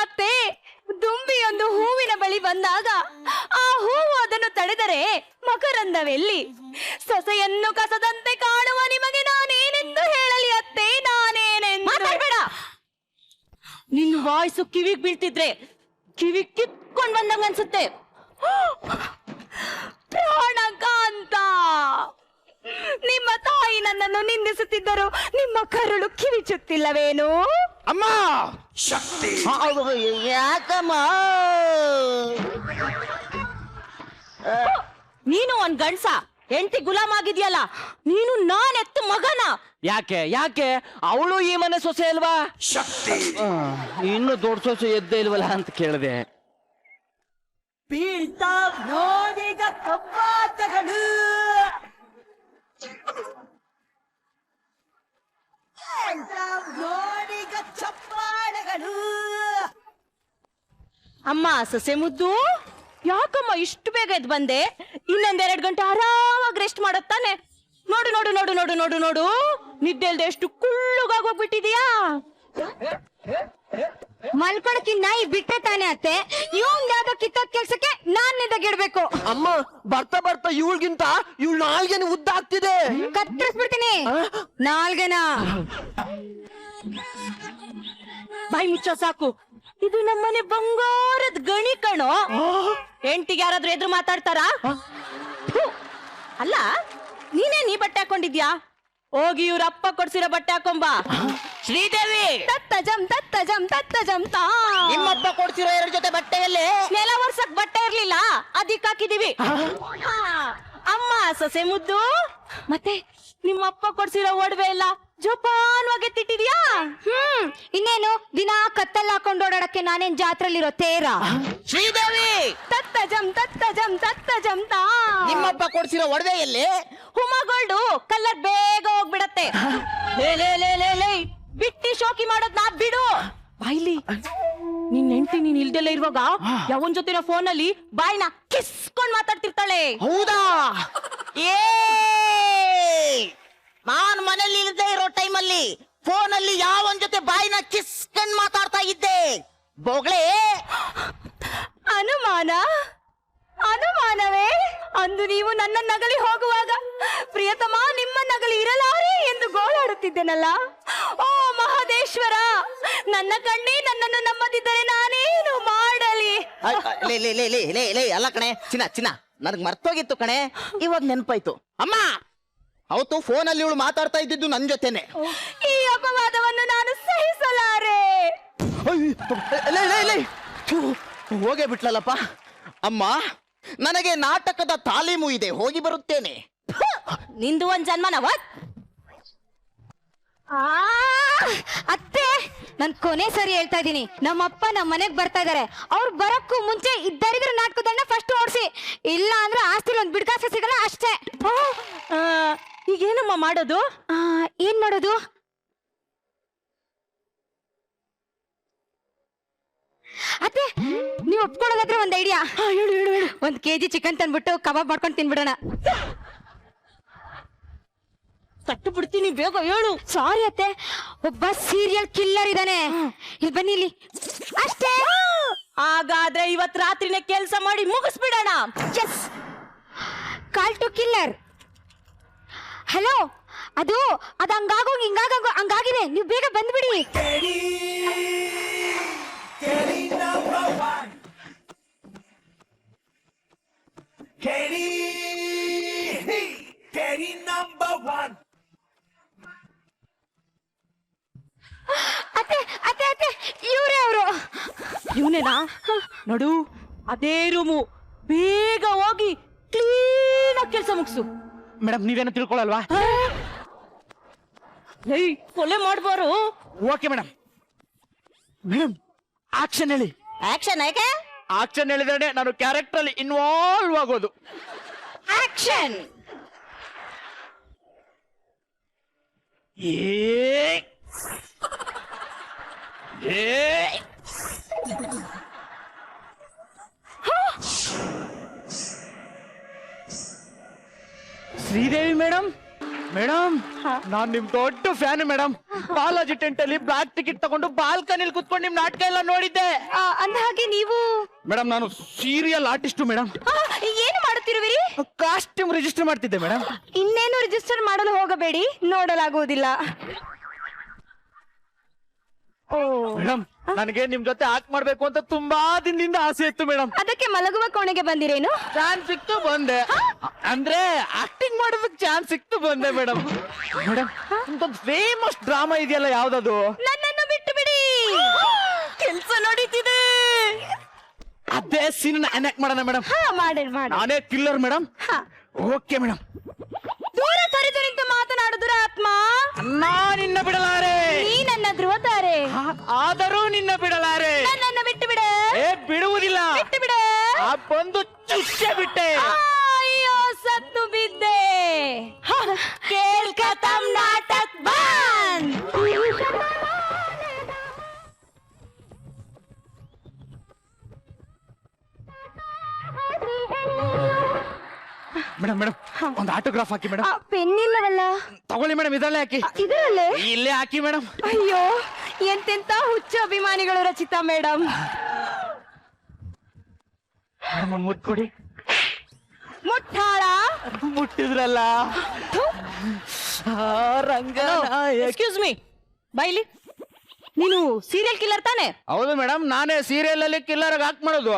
Speaker 1: ಅತ್ತೆ,
Speaker 10: ಬಂದಾಗ ಆ ಹೂವು ಅದನ್ನು ತಡೆದರೆ ಮಕರಂದವೆಲ್ಲಿ? ಸೊಸೆಯನ್ನು ಕಸದಂತೆ ಕಾಣುವ ನಿಮಗೆ ನಾನೇನೆಂದು ಹೇಳಲಿ ಅತ್ತೆ, ನಾನೇನೆಂದು? ಮಾತಾಡ್ಬೇಡ. ನಿನ್ನ ವಾಯ್ಸು ಕಿವಿಗ್ ಬೀಳ್ತಿದ್ರೆ ಕಿವಿ ಕಿತ್ಕೊಂಡ್ ಬಂದಂಗ ಅನ್ಸುತ್ತೆ. ಪ್ರಾಣಕಾಂತ, ನಿಮ್ಮ ತಾಯಿ ನನ್ನನ್ನು ನಿಂದಿಸುತ್ತಿದ್ದರು, ನಿಮ್ಮ ಕರುಳು ಕಿವಿಚುತ್ತಿಲ್ಲವೇನು?
Speaker 4: ಅಮ್ಮ
Speaker 6: ಯಾಕಮ್ಮ?
Speaker 10: ನೀನು ಒಂದ್ ಗಂಡ್ಸ, ಹೆಂಡತಿ ಗುಲಾಮ್ ಆಗಿದ್ಯಲ್ಲ, ನೀನು ನಾನೆತ್ತು ಮಗನ.
Speaker 9: ಯಾಕೆ ಯಾಕೆ ಅವಳು ಈ ಮನೆ ಸೊಸೆ ಅಲ್ವಾ? ಇನ್ನು ದೊಡ್ಡ ಸೊಸೆ ಎದ್ದೇ ಇಲ್ವಲ್ಲ ಅಂತ ಕೇಳಿದೆ.
Speaker 1: ಬೀಳ್ತಾವ್ ನೋಡಿಗ ಕವಾಟಗಳು, ನೋಡಿಗ ಚಪ್ಪಾಳೆಗಳು.
Speaker 10: ಅಮ್ಮ ಸೊಸೆ ಮುದ್ದು, ಯಾಕಮ್ಮ ಇಷ್ಟು ಬೇಗ ಎದ್ದು ಬಂದೆ? ಇನ್ನೊಂದೆರಡು ಗಂಟೆ ಆರಾಮಾಗಿ ರೆಸ್ಟ್ ಮಾಡೋತ್ತಾನೆ. ನೋಡು ನೋಡು ನೋಡು ನೋಡು ನೋಡು ನೋಡು, ನಿದ್ದೆ ಇಲ್ದೆ ಎಷ್ಟು ಕುಳ್ಳುಗಾಗೋಗ್ಬಿಟ್ಟಿದೀಯಾ. ಮಲ್ಕೊಳಕಿನ್ನ ಈ ಬಿಟ್ಟೆ ತಾನೆ ಅತ್ತೆ, ಇವಂಗ್ ಯಾವ್ದೋ ಕಿತ್ತೋದ್ ಕೆಲ್ಸಕ್ಕೆ ನಾನ್ ನಿದ್ದಗಿಡ್ಬೇಕು.
Speaker 2: ಅಮ್ಮ ಬರ್ತಾ ಬರ್ತಾ ಇವಳಿಗಿಂತ ಇವಳು ನಾಲ್ಗೆನೆ ಉದ್ದಾಗ್ತಿದೆ.
Speaker 10: ಕತ್ತರಿಸ್ಬಿಡ್ತೀನಿ ನಾಲ್ಗೆನ. ಬಾಯಿ ಮುಚ್ಚೋ ಸಾಕು, ಇದು ನಮ್ಮನೆ ಬಂಗಾರದ ಗಣಿ ಕಣೋ. ಹೆಂಡತಿಗೆ ಯಾರಾದ್ರೂ ಎದುರು ಮಾತಾಡ್ತಾರಾ? ಥು, ಅಲ್ಲ ನೀ ಬಟ್ಟೆ ಹಾಕೊಂಡಿದ್ಯಾ? ಹೋಗಿ ಇವ್ರ ಅಪ್ಪ ಕೊಡ್ಸಿರೋ ಬಟ್ಟೆ ಹಾಕೊಂಬಾ. ಶ್ರೀದೇವಿ, ತತ್ತಜಂ ತತ್ತಜಂ ತತ್ತಜಂ ತಾ.
Speaker 6: ನಿಮ್ಮಪ್ಪ ಕೊಡ್ಸಿರೋ 2 ಜೊತೆ ಬಟ್ಟೆಯಲ್ಲಿ
Speaker 10: ನೆಲ ಒರ್ಸಕ್ ಬಟ್ಟೆ ಇರ್ಲಿಲ್ಲ, ಅದಕ್ಕೆ ಹಾಕಿದೀವಿ. ಅಮ್ಮ ಸೊಸೆ ಮುದ್ದು, ಮತ್ತೆ ನಿಮ್ಮಪ್ಪ ಕೊಡ್ಸಿರೋ ಒಡವೆ ಎಲ್ಲ ಜೋಪಾನವಾಗಿ ಎತ್ತಿಟ್ಟಿದ್ಯಾ? ಇನ್ನೇನು ದಿನ ಕತ್ತಲ್ಲಿ ಹಾಕೊಂಡು ಓಡಾಡಕ್ಕೆ ನಾನೇನ್ ಜಾತ್ರೆಲಿರೋ ತೇರ?
Speaker 6: ಶ್ರೀದೇವಿ,
Speaker 10: ತತ್ತಜಂ ತತ್ತಜಂ ತತ್ತಜಂ ತಾ.
Speaker 6: ನಿಮ್ಮಪ್ಪ ಕೊಡ್ಸಿರೋ ಒಡವೆಯಲ್ಲಿ
Speaker 10: ಹುಮಗೋಲ್ಡು ಕಲ್ಲರ್ ಬೇಗ ಹೋಗ್ಬಿಡತ್ತೆ. ಲೇ ಲೇ ಲೇ ಲೇ ಲೇ, ಬಿಟ್ಟಿ ಶೋಕಿ ಮಾಡೋದ್ ನಾ ಬಿಡು. ಬಾಯ್ಲಿ, ನಿನ್ ಹೆಂಡತಿ ನೀನ್ ಇಲ್ದೆಲ್ಲ ಇರುವಾಗ ಯಾವನ್ ಜೊತೆ ಫೋನಲ್ಲಿ ಬಾಯ್ನ ಕಿಸ್ಕೊಂಡ್ ಮಾತಾಡ್ತಿರ್ತಾಳೆ.
Speaker 6: ಹೌದಾ? ಏ ನಾನ್ ಮನೇಲಿ ಇಲ್ಲದೆ ಇರೋ ಟೈಮಲ್ಲಿ ಫೋನಲ್ಲಿ ಯಾವನ್ ಜೊತೆ ಬಾಯಿನ ಕಿಸ್ಕೊಂಡ್ ಮಾತಾಡ್ತಾ ಇದ್ದೆ. ಬೋಗ್ಳೆ,
Speaker 10: ಅನುಮಾನ ಅನುಮಾನವೇ? ಅಂದು ನೀವು ನನ್ನ ನಗಲಿ ಹೋಗುವಾಗ ಪ್ರಿಯತಮ ನಿಮ್ಮ ನಗಲಿ ಇರಲಾರೆ ಎಂದು ಗೋಳಾಡುತ್ತಿದ್ದೆನಲ್ಲ. ಓ ಮಹದೇಶ್ವರ, ನನ್ನ ಕಣ್ಣೇ ನನ್ನನ್ನು ನಂಬದಿದ್ದರೆ ನಾನೇನು ಮಾಡಲಿ?
Speaker 6: ಲೇ ಲೇ ಲೇ ಲೇ ಲೇ ಲೇ ಅಲ್ಲ ಕಣೆ, ಚಿನ್ನ ನನಗ್ ಮರ್ತೋಗಿತ್ತು ಕಣೆ, ಇವಾಗ ನೆನ್ಪಾಯ್ತು. ಅಮ್ಮ, ಅವತ್ತು ಫೋನಲ್ಲಿ ಇವಳು ಮಾತಾಡ್ತಾ ಇದ್ದಿದ್ದು ನನ್ ಜೊತೆನೆ.
Speaker 10: ಈ ಅಪವಾದವನ್ನು ನಾನು ಸಹಿಸಲಾರೆ.
Speaker 6: ಹೋಗೇ ಬಿಟ್ಲಲ್ಲಪ್ಪ. ಅಮ್ಮ, ನನಗೆ ನಾಟಕದ ತಾಲೀಮು ಇದೆ, ಹೋಗಿ ಬರುತ್ತೇನೆ.
Speaker 10: ನಿಂದು ಒಂದ್ ಜನ್ಮನವ. ಅತ್ತೆ, ನನ್ ಕೊನೆ ಸರಿ ಹೇಳ್ತಾ ಇದೀನಿ, ನಮ್ಮಪ್ಪ ನಮ್ಮ ಮನೆಗ್ ಬರ್ತಾ ಇದಾರೆ. ಅವ್ರು ಬರಕ್ಕೂ ಮುಂಚೆ ಇದ್ದರಿದ್ರ ನಾಟಕದನ್ನ ಫಸ್ಟ್ ಓಡಿಸಿ, ಇಲ್ಲ ಅಂದ್ರೆ ಆಸ್ತಿಲಿ ಒಂದ್ ಬಿಡ್ಕಾಸ ಸಿಗಲ್ಲ ಅಷ್ಟೇ. ಈಗೇನಮ್ಮ ಮಾಡೋದು? ಏನ್ ಮಾಡೋದು? ಅತ್ತೆ, ನೀವ್ ಒಪ್ಕೊಳ್ಳೋದಾದ್ರೆ ಒಂದ್ ಐಡಿಯಾ. 1 kg ಚಿಕನ್ ತಂದ್ಬಿಟ್ಟು ಕಬಾಬ್ ಮಾಡ್ಕೊಂಡು ತಿನ್ಬಿಡೋಣ. ತಟ್ಟು ಬಿಡ್ತೀನಿ, ಬೇಗ ಹೇಳು. ಸಾರಿ ಅತ್ತೆ, ಒಬ್ಬ ಸೀರಿಯಲ್ ಕಿಲ್ಲರ್ ಇದ್ದಾನೆ. ಇಲ್ಲಿ ಬನ್ನಿ, ಇಲ್ಲಿ ಅಷ್ಟೇ. ಹಾಗಾದ್ರೆ ಇವತ್ ರಾತ್ರಿನೇ ಕೆಲಸ ಮಾಡಿ ಮುಗಿಸ್ಬಿಡೋಣ. Yes, call to killer. Hello, ಅದು ಹಂಗಾಗೋಗಿ ಹಂಗಾಗಿದೆ, ನೀವು ಬೇಗ ಬಂದ್ಬಿಡಿ. ಅತ್ತೆ ಅತ್ತೆ ಅತ್ತೆ, ಇವ್ರೇ ಅವರು. ಇವನೇನಾ? ನೋಡು, ಅದೇ ರೂಮು. ಬೇಗ ಹೋಗಿ ಕ್ಲೀನ್ ಆಗಿ ಕೆಲಸ ಮುಗಿಸು.
Speaker 4: ಮೇಡಮ್, ನೀವೇನು ತಿಳ್ಕೊಳಲ್ವಾ?
Speaker 10: ಕೊಲೆ ಮಾಡ್ಬಾರು.
Speaker 4: Okay madam. ಮೇಡಮ್, ಆಕ್ಷನ್ ಹೇಳಿ.
Speaker 10: ಆಕ್ಷನ್ ಯಾಕೆ?
Speaker 4: ಆಕ್ಷನ್ ಹೇಳಿದ್ರೆ ನಾನು ಕ್ಯಾರೆಕ್ಟರ್ ಅಲ್ಲಿ ಇನ್ವಾಲ್ವ್ ಆಗೋದು.
Speaker 10: ಆಕ್ಷನ್.
Speaker 9: ಶ್ರೀದೇವಿ ಮೇಡಮ್,
Speaker 5: ಮೇಡಮ್ ನಾನ್ ನಿಮ್ ದೊಡ್ಡ ಫ್ಯಾನ್ ಮೇಡಮ್. ಬಾಲಾಜಿ ಟೆಂಟ್ ಅಲ್ಲಿ ಬ್ಲಾಕ್ ಟಿಕೆಟ್ ತಗೊಂಡು ಬಾಲ್ಕನಿಲಿ ಕುತ್ಕೊಂಡು ನಿಮ್ ನಾಟಕ ಎಲ್ಲ ನೋಡಿದ್ದೆ.
Speaker 10: ಅಂದ ಹಾಗೆ ನೀವು
Speaker 5: ಮೇಡಮ್ ನಾನು ಸೀರಿಯಲ್ ಆರ್ಟಿಸ್ಟ್ ಮೇಡಮ್.
Speaker 10: ಏನು ಮಾಡುತ್ತಿರುವಿರಿ?
Speaker 5: ಕಾಸ್ಟ್ಯೂಮ್ ರಿಜಿಸ್ಟರ್ ಮಾಡ್ತಿದ್ದೆ ಮೇಡಮ್.
Speaker 10: ಇನ್ನೇನು ರಿಜಿಸ್ಟರ್ ಮಾಡಲು ಹೋಗಬೇಡಿ, ನೋಡಲಾಗುವುದಿಲ್ಲ.
Speaker 5: ಮೇಡಮ್ ನನಗೆ ನಿಮ್ ಜೊತೆ ಆಕ್ಟ್ ಮಾಡ್ಬೇಕು ಅಂತ ತುಂಬಾ ದಿನದಿಂದ ಆಸೆ ಇತ್ತು ಮೇಡಮ್.
Speaker 10: ಅದಕ್ಕೆ ಮಲಗುವ ಕೋಣೆಗೆ ಬಂದಿರೇನು?
Speaker 5: ಚಾನ್ಸ್ ಸಿಕ್ತು ಬಂದೆ. ಅಂದ್ರೆ ಆಕ್ಟಿಂಗ್ ಮಾಡೋದಕ್ಕೆ ಚಾನ್ಸ್ ಸಿಕ್ತು ಬಂದೆ ಮೇಡಮ್. ಮೇಡಮ್ ಒಂದು ಫೇಮಸ್ ಡ್ರಾಮಾ ಇದೆಯಲ್ಲ, ಯಾವ್ದದು?
Speaker 10: ನನ್ನನ್ನು ಬಿಟ್ಟು ಬಿಡಿ, ಕೆಲಸ ನಡೀತಿದೆ.
Speaker 5: ಅದೇ ಸೀನ್ ಆಕ್ಟ್ ಮಾಡೋಣ ಮೇಡಮ್.
Speaker 10: ಮಾಡಿ.
Speaker 5: ನಾನೇ ಕಿಲ್ಲರ್ ಮೇಡಮ್. Okay madam.
Speaker 10: ದೂರ ಸರಿದು ನಿಂತು ಮಾತನಾಡುದುರ ಆತ್ಮ.
Speaker 5: ನಿನ್ನ ಬಿಡಲಾರೆ.
Speaker 10: ನೀ ನನ್ನ ಧ್ರುವತಾರೆ.
Speaker 5: ಆದರೂ ನಿನ್ನ ಬಿಡಲಾರೆ.
Speaker 10: ನನ್ನನ್ನು ಬಿಟ್ಟು ಬಿಡೆ.
Speaker 5: ಬಿಡುವುದಿಲ್ಲ.
Speaker 10: ಬಿಟ್ಟು ಬಿಡೆ.
Speaker 5: ಬಂದು ಚುಚ್ಚೆ ಬಿಟ್ಟೆ.
Speaker 10: ಅಯ್ಯೋ ಸತ್ತು ಬಿದ್ದೆ. ಕೇಳ್ಕತಮ್ ನಾಟಕ್ ಬಂದ್.
Speaker 5: ಮೇಡಮ್ ಒಂದು ಆಟೋಗ್ರಾಫ್ ಹಾಕಿ ಮೇಡಮ್.
Speaker 10: ಪೆನ್ ಇಲ್ಲವಲ್ಲ?
Speaker 5: ತಗೊಳ್ಳಿ ಮೇಡಮ್, ಇದರಲ್ಲೇ ಹಾಕಿ.
Speaker 10: ಇದರಲ್ಲೇ?
Speaker 5: ಇಲ್ಲೇ ಹಾಕಿ ಮೇಡಮ್.
Speaker 10: ಅಯ್ಯೋ ಎಂತೆಂತ ಹುಚ್ಚು ಅಭಿಮಾನಿಗಳು ರಚಿತಾ ಮೇಡಮ್.
Speaker 5: ಮುಟ್ಕೊಡಿ.
Speaker 10: ಮುಟ್ಟಾಳ
Speaker 5: ಮುಟ್ಟಿದ್ರಲ್ಲ.
Speaker 10: ಎಕ್ಸ್ಕ್ಯೂಸ್ ಮೀ, ಬೈಲಿ. ನೀನು ಸೀರಿಯಲ್ ಕಿಲ್ಲರ್ ತಾನೆ?
Speaker 5: ಹೌದು ಮೇಡಮ್, ನಾನೇ ಸೀರಿಯಲ್ ಅಲ್ಲಿ ಕಿಲ್ಲರ್ ಹಾಕ್ ಮಾಡೋದು.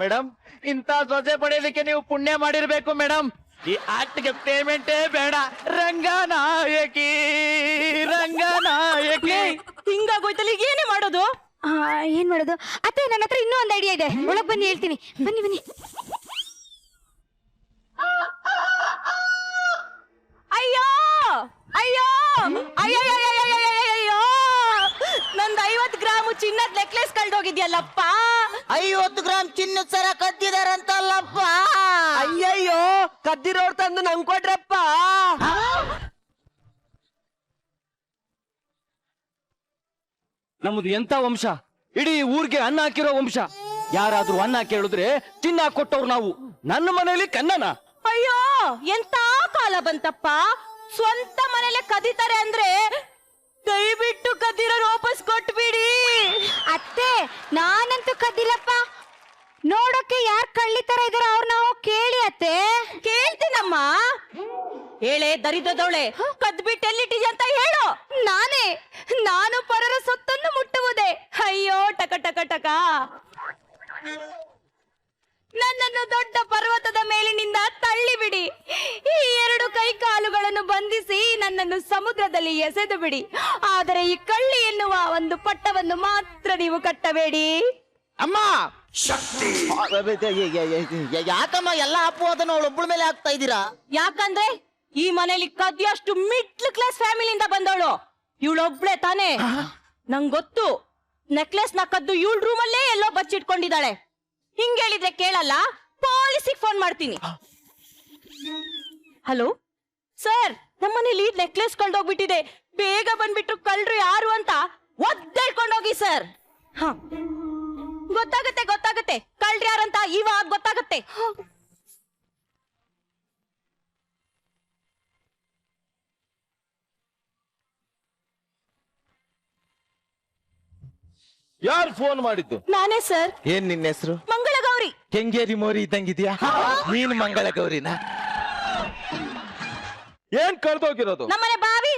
Speaker 5: ಮೇಡಮ್ ಇಂತ ಸೊಸೆ ಪಡೆಯೋದಕ್ಕೆ ನೀವು ಪುಣ್ಯ ಮಾಡಿರ್ಬೇಕು ಮೇಡಮ್. ಈ ಆಕ್ಟ್ಗೆ ಪೇಮೆಂಟೇ ಬೇಡ. ರಂಗನಾಯಕಿ ರಂಗನಾಯಕಿ.
Speaker 10: ಹಿಂಗಾಗೋಯ್ತಲ್ಲ, ಈಗ ಏನೇ ಮಾಡೋದು? ಏನ್ ಮಾಡೋದು ಅತ್ತೆ? ನನ್ನ ಹತ್ರ ಇನ್ನೂ ಒಂದು ಐಡಿಯಾ ಇದೆ, ಒಳಗ್ ಬನ್ನಿ ಹೇಳ್ತೀನಿ. ಬನ್ನಿ ಬನ್ನಿ. ಅಯ್ಯೋ ಅಯ್ಯೋ ಅಯ್ಯೋ, ನಂದು 50 ಗ್ರಾಮ್ ಚಿನ್ನದ ನೆಕ್ಲೆಸ್ ಕಳ್ದೋಗಿದ್ಯಲ್ಲಪ್ಪ.
Speaker 6: 50 ಗ್ರಾಮ್ ಚಿನ್ನದ ಸರ ಕದ್ದಿದಾರಂತಲ್ಲಪ್ಪ.
Speaker 1: ಅಯ್ಯಯ್ಯೋ, ಕದ್ದಿರೋರ್ ತಂದು ನಂಗ್ ಕೊಡ್ರಪ್ಪ.
Speaker 9: ನಮ್ದು ಎಂತ ವಂಶ? ಇಡೀ ಊರ್ಗೆ ಅನ್ನ ಹಾಕಿರೋ ವಂಶ. ಯಾರಾದ್ರೂ ಅನ್ನ ಕೇಳಿದ್ರೆ ಚಿನ್ನ ಕೊಟ್ಟವ್ರು ನಾವು. ನನ್ನ ಮನೆಯಲ್ಲಿ ಕನ್ನನ.
Speaker 10: ಅಯ್ಯೋ ಎಂತ ಕಾಲ ಬಂತಪ್ಪ. ಸ್ವಂತ ಮನೇಲೆ ಕದೀತಾರೆ ಅಂದ್ರೆ ದಯವಿಟ್ಟು ಕದ್ದಿರೋ ವಾಪಸ್ ಕೊಟ್ಬಿಡಿ. ಅತ್ತೆ ನಾನಂತೂ ಕದ್ದಿಲ್ಲಪ್ಪ. ನೋಡೋಕೆ ಯಾರು ಕಳ್ಳಿ ತರ ಇದಾರ ಅವ್ರನ್ನ ಹೋಗಿ ಕೇಳಿ ಅತ್ತೆ. ಕೇಳ್ತೀನಮ್ಮ. ಹೇಳೆ ದರಿದ್ರದವಳೆ, ಕದ್ಬಿಟ್ಟು ಎಲ್ಲಿಟ್ಟಿದ್ಯಾ ಅಂತ ಹೇಳು. ನಾನು ಪರರ ಸೊತ್ತನ್ನು ಮುಟ್ಟುವುದೇ. ಅಯ್ಯೋ ಟಕ ಟಕ ಟಕ. ನನ್ನನ್ನು ದೊಡ್ಡ ಪರ್ವತದ ಮೇಲಿನಿಂದ ತಳ್ಳಿಬಿಡಿ. ಈ 2 ಕೈ ಕಾಲುಗಳನ್ನು ಬಂಧಿಸಿ ನನ್ನನ್ನು ಸಮುದ್ರದಲ್ಲಿ ಎಸೆದು ಬಿಡಿ. ಆದರೆ ಈ ಕಳ್ಳಿ ಎನ್ನುವ ಒಂದು ಪಟ್ಟವನ್ನು ಮಾತ್ರ ನೀವು ಕಟ್ಟಬೇಡಿ.
Speaker 5: ಅಮ್ಮ
Speaker 6: ಯಾಕಮ್ಮ ಎಲ್ಲ ಅಪವಾದನ ಅವಳೊಬ್ಬಳ ಮೇಲೆ ಹಾಕ್ತಾ ಇದ್ದೀರಾ?
Speaker 10: ಯಾಕಂದ್ರೆ ಈ ಮನೇಲಿ ಕದಿಯಷ್ಟು ಮಿಡ್ಲ್ ಕ್ಲಾಸ್ ಫ್ಯಾಮಿಲಿಯಿಂದ ಬಂದವಳು ಇವಳೊಬ್ಳೆ ತಾನೇ. ನಂಗ್ ಗೊತ್ತು, ನೆಕ್ಲೆಸ್ ನ ಕದ್ದು ಇವಳ ರೂಮಲ್ಲೇ ಎಲ್ಲೋ ಬಚ್ಚಿಟ್ಕೊಂಡಿದ್ದಾಳೆ. ಹಿಂಗ್ ಹೇಳಿದ್ರೆ ಕೇಳಲ್ಲ, ಪೊಲೀಸಿಗೆ ಫೋನ್ ಮಾಡ್ತೀನಿ. ಹಲೋ ಸರ್, ನಮ್ಮನೇಲಿ ನೆಕ್ಲೆಸ್ ಕಳ್ದೋಗ್ಬಿಟ್ಟಿದೆ, ಬೇಗ ಬಂದ್ಬಿಟ್ರು ಕಳ್ರು ಯಾರು ಅಂತ ಒದ್ದೇಳ್ಕೊಂಡೋಗಿ ಸರ್. ಗೊತ್ತಾಗತ್ತೆ ಕಳ್ರು ಯಾರಂತ ಇವಾಗ ಗೊತ್ತಾಗತ್ತೆ.
Speaker 5: ಯಾರು ಫೋನ್ ಮಾಡಿದ್ದು?
Speaker 10: ನಾನೇ ಸರ್.
Speaker 5: ಏನ್ ನಿನ್ನ ಹೆಸರು?
Speaker 10: ಮಂಗಳಗೌರಿ.
Speaker 5: ಕೆಂಗೇರಿ ಮೋರಿ ಇದ್ದಂಗಿದ್ಯಾ? ನೀನ್ ಮಂಗಳ ಗೌರಿನ? ಏನ್ ಕಳ್ದೋಗಿರೋದು?
Speaker 10: ನಮ್ಮನೆ ಬಾವಿ.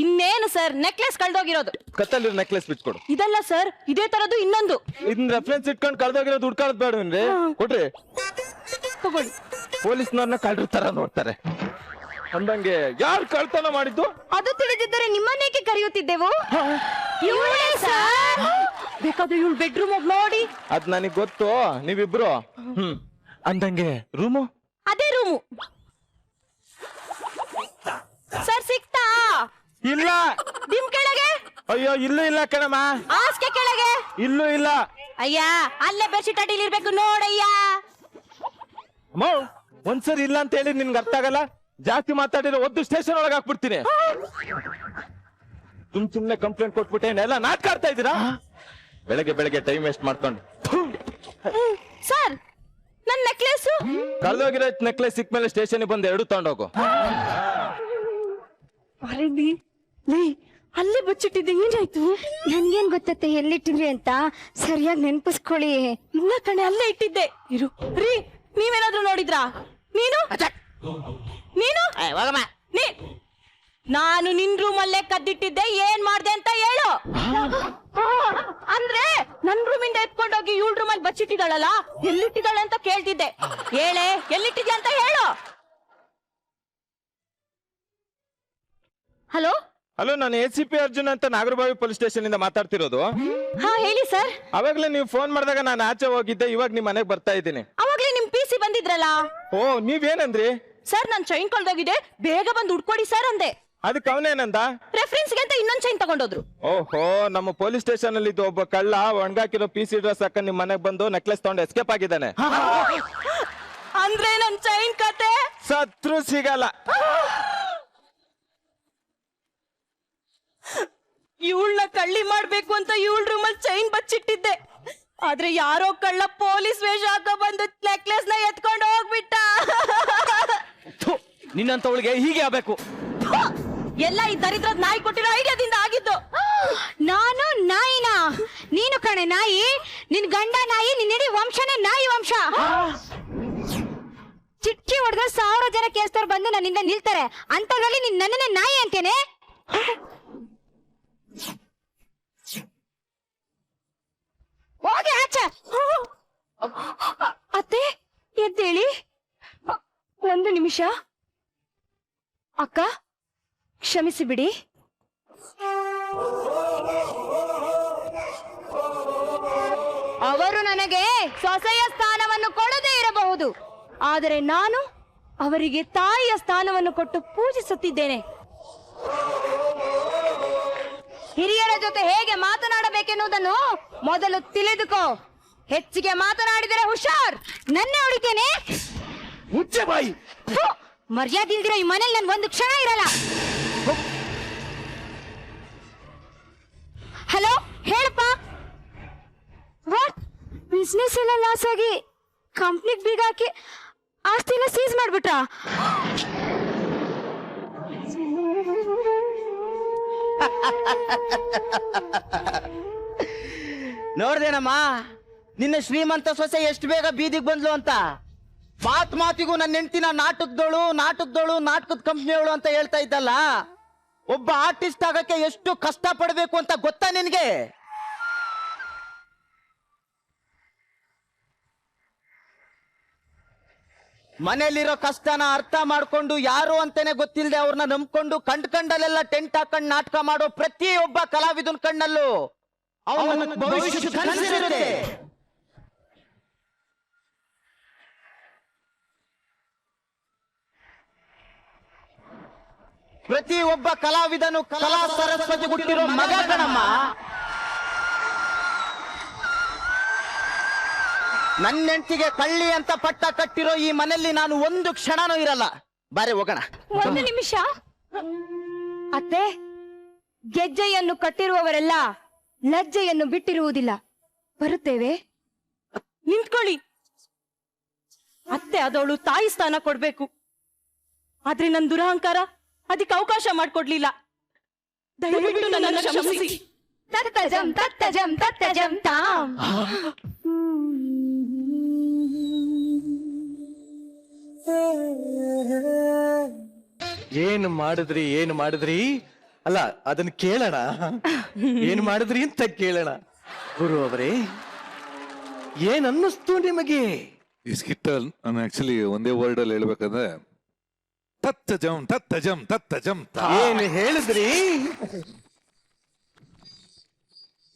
Speaker 10: ಇನ್ನೇನು ಸರ್, ನೆಕ್ಲೆಸ್ ಕಳ್ದೋಗಿರೋದು.
Speaker 5: ಕತ್ತಲ್ಲಿ ನೆಕ್ಲೆಸ್ ಬಿಚ್ಕೊಡು.
Speaker 10: ಇದಲ್ಲ ಸರ್, ಇದೇ ತರದ್ದು ಇನ್ನೊಂದು.
Speaker 5: ಇದನ್ನ ರೆಫರೆನ್ಸ್ ಇಟ್ಕೊಂಡು ಕಳ್ದೋಗಿರೋದು ಹುಡ್ಕಾಳದ್ ಬೇಡ ಅಂದ್ರೆ ಕೊಡ್ರಿ.
Speaker 10: ತಗೊಳ್ಳಿ.
Speaker 5: ಪೊಲೀಸ್ನವ್ರನ್ನ ಕಳ್ರ ತರ ನೋಡ್ತಾರೆ. ಅಂದಂಗೆ ಯಾರು ಕಳ್ತನ ಮಾಡಿದ್ದು?
Speaker 10: ಅದು ತಿಳಿದಿದ್ದರೆ ನಿಮ್ಮನ್ನೇಕೆ ಕರೆಯುತ್ತಿದ್ದೆವು? ಇವಳೇ ಸರ್. ಬೇಕಾದ್ರೆ ಇವಳು ಬೆಡ್ರೂಮ್ ಹೋಗಿ ನೋಡಿ.
Speaker 5: ಅದ್ ನನಗ್ ಗೊತ್ತು, ನೀವಿಬ್ರು. ಅಂದಂಗೆ ರೂಮು?
Speaker 10: ಅದೇ ರೂಮು. ಸರ್ ಸಿಕ್ತಾ?
Speaker 5: ಇಲ್ಲ.
Speaker 10: ನಿಮ್ ಕೆಳಗೆ?
Speaker 5: ಅಯ್ಯೋ ಇಲ್ಲೂ ಇಲ್ಲ ಕಣಮ್ಮ.
Speaker 10: ಹಾಸಿಗೆ ಕೆಳಗೆ?
Speaker 5: ಇಲ್ಲೂ ಇಲ್ಲ.
Speaker 10: ಅಯ್ಯ ಅಲ್ಲೇ ಬೆಡ್ಶೀಟ್ ಅಡಿಲಿ ಇರ್ಬೇಕು ನೋಡಯ್ಯ.
Speaker 5: ಅಮ್ಮ ಒಂದ್ಸರಿ ಇಲ್ಲ ಅಂತ ಹೇಳಿ ನಿನ್ಗೆ ಅರ್ಥ ಆಗಲ್ಲ. ಜಾಸ್ತಿ ಮಾತಾಡಿರೋ ಒದ್ದು ಸ್ಟೇಷನ್ ಒಳಗೆ ಹಾಕ್ಬಿಡ್ತೀನಿ. ಸುಮ್ನೆ ಕಂಪ್ಲೇಂಟ್ ಕೊಟ್ಬಿಟ್ಟೆ ಎಲ್ಲ ನಾಟಕ ಆಡ್ತಾ ಇದ್ದೀರಾ? ಬೆಳಗ್ಗೆ ಟೈಮ್ ವೇಸ್ಟ್ ಮಾಡ್ಕೊಂಡು.
Speaker 10: ಸರ್ ನನ್ ನೆಕ್ಲೆಸ್
Speaker 5: ಕಳ್ದೋಗಿರೋ ನೆಕ್ಲೆಸ್ ಸಿಕ್ಮೇಲೆ ಸ್ಟೇಷನ್ ಬಂದು 2 ತಗೊಂಡೋಗು.
Speaker 10: ಅಲ್ಲೇ ಬಚ್ಚಿಟ್ಟಿದ್ದೆ, ಏನಾಯ್ತು? ನನ್ಗೇನ್ ಗೊತ್ತತ್ತೆ ಎಲ್ಲಿಟ್ಟಿದ್ರಿ ಅಂತ, ಸರಿಯಾಗಿ ನೆನ್ಪಿಸ್ಕೊಳ್ಳಿ. ಇಲ್ಲ ಕಣೆ, ಅಲ್ಲೇ ಇಟ್ಟಿದ್ದೆ. ಇರು ರೀ, ನೀವೇನಾದ್ರೂ ನೋಡಿದ್ರಾ? ನೀನು ನಾನು ನಿನ್ ರೂಮಲ್ಲೇ ಕದ್ದಿಟ್ಟಿದ್ದೆ, ಏನ್ ಮಾಡ್ದೆ ಅಂತ ಹೇಳು. ಅಂದ್ರೆ ನನ್ ರೂಮಿಂದ ಎತ್ಕೊಂಡೋಗಿ ಇವಳ ರೂಮಲ್ಲಿ ಬಚ್ಚಿಟ್ಟಿದ್ದಾಳಲ್ಲ, ಎಲ್ಲಿಟ್ಟಿದ್ದಾಳೆ ಅಂತ ಕೇಳ್ತಿದ್ದೆ. ಹೇಳೆ, ಎಲ್ಲಿಟ್ಟಿದ್ಯಾ ಅಂತ ಹೇಳು. ಹಲೋ
Speaker 5: ಹಲೋ, ನಾನು ACP ಅರ್ಜುನ್ ಅಂತ ನಾಗರಬಾವಿ ಪೊಲೀಸ್ ಸ್ಟೇಷನ್ ಇಂದ ಮಾತಾಡ್ತಿರೋದು.
Speaker 10: ಹಾ ಹೇಳಿ ಸರ್.
Speaker 5: ಅವಾಗ್ಲೇ ನೀವು ಫೋನ್ ಮಾಡಿದಾಗ ನಾನು ಆಚೆ ಹೋಗಿದ್ದೆ, ಇವಾಗ ನಿಮ್ ಮನೆಗೆ ಬರ್ತಾ ಇದ್ದೀನಿ.
Speaker 10: ಅವಾಗ್ಲೇ ನಿಮ್ PC ಬಂದಿದ್ರಲ್ಲ.
Speaker 5: ಓ, ನೀವೇನಂದ್ರಿ?
Speaker 10: ಸರ್ ನನ್ ಚೈನ್ ಕಳ್ದೋಗಿದೆ, ಬೇಗ ಬಂದು ಹುಡ್ಕೊಡಿ ಸರ್ ಅಂದೆ.
Speaker 5: ಅದಕ್ಕೆ ಅವನೇನಂದ?
Speaker 10: ರೆಫರೆನ್ಸ್ಗೆ ಅಂತ ಇನ್ನೊಂದ್ ಚೈನ್ ತಗೊಂಡೋದ್ರು.
Speaker 5: ಓಹೋ, ನಮ್ಮ ಪೊಲೀಸ್ ಸ್ಟೇಷನ್ ಅಲ್ಲಿ ಇದ್ದ ಒಬ್ಬ ಕಳ್ಳ ಒಣಗಾಕಿರೋ PC ಡ್ರೆಸ್ ಹಾಕೊಂಡು ನಿಮ್ ಮನೆಗೆ ಬಂದು ನೆಕ್ಲೆಸ್ ತಗೊಂಡು ಎಸ್ಕೇಪ್ ಆಗಿದ್ದಾನೆ.
Speaker 10: ಅಂದ್ರೆ ನನ್ ಚೈನ್ ಕತೆ
Speaker 5: ಸತ್ರು ಸಿಗಲ್ಲ.
Speaker 10: ಇವಳನ್ನ ಕಳ್ಳಿ ಮಾಡ್ಬೇಕು ಅಂತ ಇವಳ ರೂಮಲ್ಲಿ ಚೈನ್ ಬಚ್ಚಿಟ್ಟಿದ್ದೆ. ಆದ್ರೆ ಯಾರೋ ಕಳ್ಳ ಪೊಲೀಸ್ ವೇಷ ಹಾಕ ಬಂದು ನೆಕ್ಲೆಸ್ ನ ಎತ್ಕೊಂಡು ಹೋಗ್ಬಿಟ್ಟ.
Speaker 9: ನಿನ್ನಂತವಳಿಗೆ ಹೀಗೆ ಆಗ್ಬೇಕು.
Speaker 10: ಎಲ್ಲ ಈ ದರಿದ್ರ ನಾಯಿ ಕೊಟ್ಟಿರೋ ಐಡಿಯಾದಿಂದ ಆಗಿದ್ದು. ನಾನು ನಾಯಿನಾ? ನೀನು ಕಣೆ ನಾಯಿ, ನಿನ್ ಗಂಡ ನಾಯಿ, ನಿನ್ನಿಡೀ ವಂಶನೇ ನಾಯಿ ವಂಶ. ಚಿಟ್ಕಿ ಹೊಡೆದ್ರೆ 1000 ಜನ ಕೇಸ್ತವ್ರು ಬಂದು ನನ್ನಿಂದ ನಿಲ್ತಾರೆ, ಅಂತದ್ರಲ್ಲಿ ನೀನ್ ನನ್ನನ್ನೇ ನಾಯಿ ಅಂತೇನೆ. ಹೋಗಿ ಆಚೆ. ಅತ್ತೆ ಎದ್ದೇಳಿ, 1 ನಿಮಿಷ. ಅಕ್ಕ ಕ್ಷಮಿಸಿ ಬಿಡಿ. ಅವರು ನನಗೆ ಸೊಸೆಯ ಸ್ಥಾನವನ್ನು ಕೊಡದೇ ಇರಬಹುದು, ಆದರೆ ನಾನು ಅವರಿಗೆ ತಾಯಿಯ ಸ್ಥಾನವನ್ನು ಕೊಟ್ಟು ಪೂಜಿಸುತ್ತಿದ್ದೇನೆ. ಹಿರಿಯರ ಜೊತೆ ಹೇಗೆ ಮಾತನಾಡಬೇಕೆನ್ನುವುದನ್ನು ಮೊದಲು ತಿಳಿದುಕೋ. ಹೆಚ್ಚಿಗೆ ಮಾತನಾಡಿದರೆ ಹುಷಾರ್, ನನ್ನ ಹೊಡಿತೇನೆ.
Speaker 5: ಮುಚ್ಚೆ ಬಾಯಿ.
Speaker 10: ಮರ್ಯಾದೆ ಇಲ್ದಿರೋ ಈ ಮನೇಲಿ ನನ್ ಒಂದು ಕ್ಷಣ ಇರಲ್ಲ. ಹಲೋ, ಹೇಳಪ್ಪ. ವಾಟ್? ಬಿಸ್ನೆಸ್ ಎಲ್ಲ ಲಾಸ್ ಆಗಿ ಕಂಪ್ನಿಗೆ ಬೀಗ ಹಾಕಿ ಆಸ್ತಿ ಎಲ್ಲ ಸೀಸ್ ಮಾಡ್ಬಿಟ್ರಾ?
Speaker 6: ನೋಡ್ದೇನಮ್ಮ, ನಿನ್ನ ಶ್ರೀಮಂತ ಸೊಸೆ ಎಷ್ಟು ಬೇಗ ಬೀದಿಗೆ ಬಂದ್ಲು ಅಂತ. ಮಾತಿಗೂ ನನ್ನ ಹೆಂಡತಿನ ನಾಟಕದೋಳು ನಾಟಕದ ಕಂಪ್ನಿಯವಳು ಅಂತ ಹೇಳ್ತಾ ಇದ್ದಲ್ಲ. ಒಬ್ಬ ಆರ್ಟಿಸ್ಟ್ ಆಗಕ್ಕೆ ಎಷ್ಟು ಕಷ್ಟ ಪಡ್ಬೇಕು ಅಂತ ಗೊತ್ತಾ ನಿನ್ಗೆ? ಮನೆಯಲ್ಲಿರೋ ಕಷ್ಟನ ಅರ್ಥ ಮಾಡ್ಕೊಂಡು, ಯಾರು ಅಂತಾನೆ ಗೊತ್ತಿಲ್ಲದೆ ಅವ್ರನ್ನ ನಂಬ್ಕೊಂಡು ಕಂಡಲ್ಲೆಲ್ಲ ಟೆಂಟ್ ಹಾಕೊಂಡು ನಾಟಕ ಮಾಡೋ ಪ್ರತಿಯೊಬ್ಬ ಕಲಾವಿದನ ಕಣ್ಣಲ್ಲೂ ಅವನ ಭವಿಷ್ಯ ಕನಸಿರುತ್ತೆ. ಪ್ರತಿ ಒಬ್ಬ ಕಲಾವಿದನು ಕಲಾ ಸರಸ್ವತಿ ಹುಟ್ಟಿರೋ ಮಗ ಕಣಮ್ಮ. ನನ್ನ ಹೆಂಡತಿಗೆ ಕಳ್ಳಿ ಅಂತ ಪಟ್ಟ ಕಟ್ಟಿರೋ ಈ ಮನೆಯಲ್ಲಿ ನಾನು ಒಂದು ಕ್ಷಣನೂ ಇರಲ್ಲ. ಬಾರೆ ಹೋಗೋಣ.
Speaker 10: 1 ನಿಮಿಷ. ಅತ್ತೆ, ಗೆಜ್ಜೆಯನ್ನು ಕಟ್ಟಿರುವವರೆಲ್ಲ ಲಜ್ಜೆಯನ್ನು ಬಿಟ್ಟಿರುವುದಿಲ್ಲ. ಬರುತ್ತೇವೆ, ನಿಂತ್ಕೊಳ್ಳಿ. ಅತ್ತೆ ಅದವಳು ತಾಯಿ ಸ್ಥಾನ ಕೊಡ್ಬೇಕು, ಆದ್ರೆ ನನ್ನ ದುರಹಂಕಾರ ಅದಕ್ಕೆ ಅವಕಾಶ ಮಾಡಿಕೊಡ್ಲಿಲ್ಲ. ದಯವಿಟ್ಟು ನನ್ನನ್ನು ಕ್ಷಮಿಸಿ. ತತ್ತಜಂ ತತ್ತಜಂ ತತ್ತಜಂ ತಾಂ.
Speaker 2: ಏನ್ ಮಾಡಿದ್ರಿ? ಅಲ್ಲ, ಅದನ್ನ ಕೇಳೋಣ. ಏನ್ ಮಾಡಿದ್ರಿ ಅಂತ ಕೇಳೋಣ. ಗುರು ಅವರೇ, ಏನ್ ಅನ್ನಿಸ್ತು ನಿಮಗೆ
Speaker 3: ಈ ಸ್ಕಿಟ್? ನಾನು ಆಕ್ಚುಲಿ ಒಂದೇ ವರ್ಡ್ ಅಲ್ಲಿ ಹೇಳ್ಬೇಕಂದ್ರೆ ತತ್ತಜಂ ತತ್ತಜಂ ತತ್ತಜಂ.
Speaker 2: ಏನ್ ಹೇಳಿದ್ರಿ?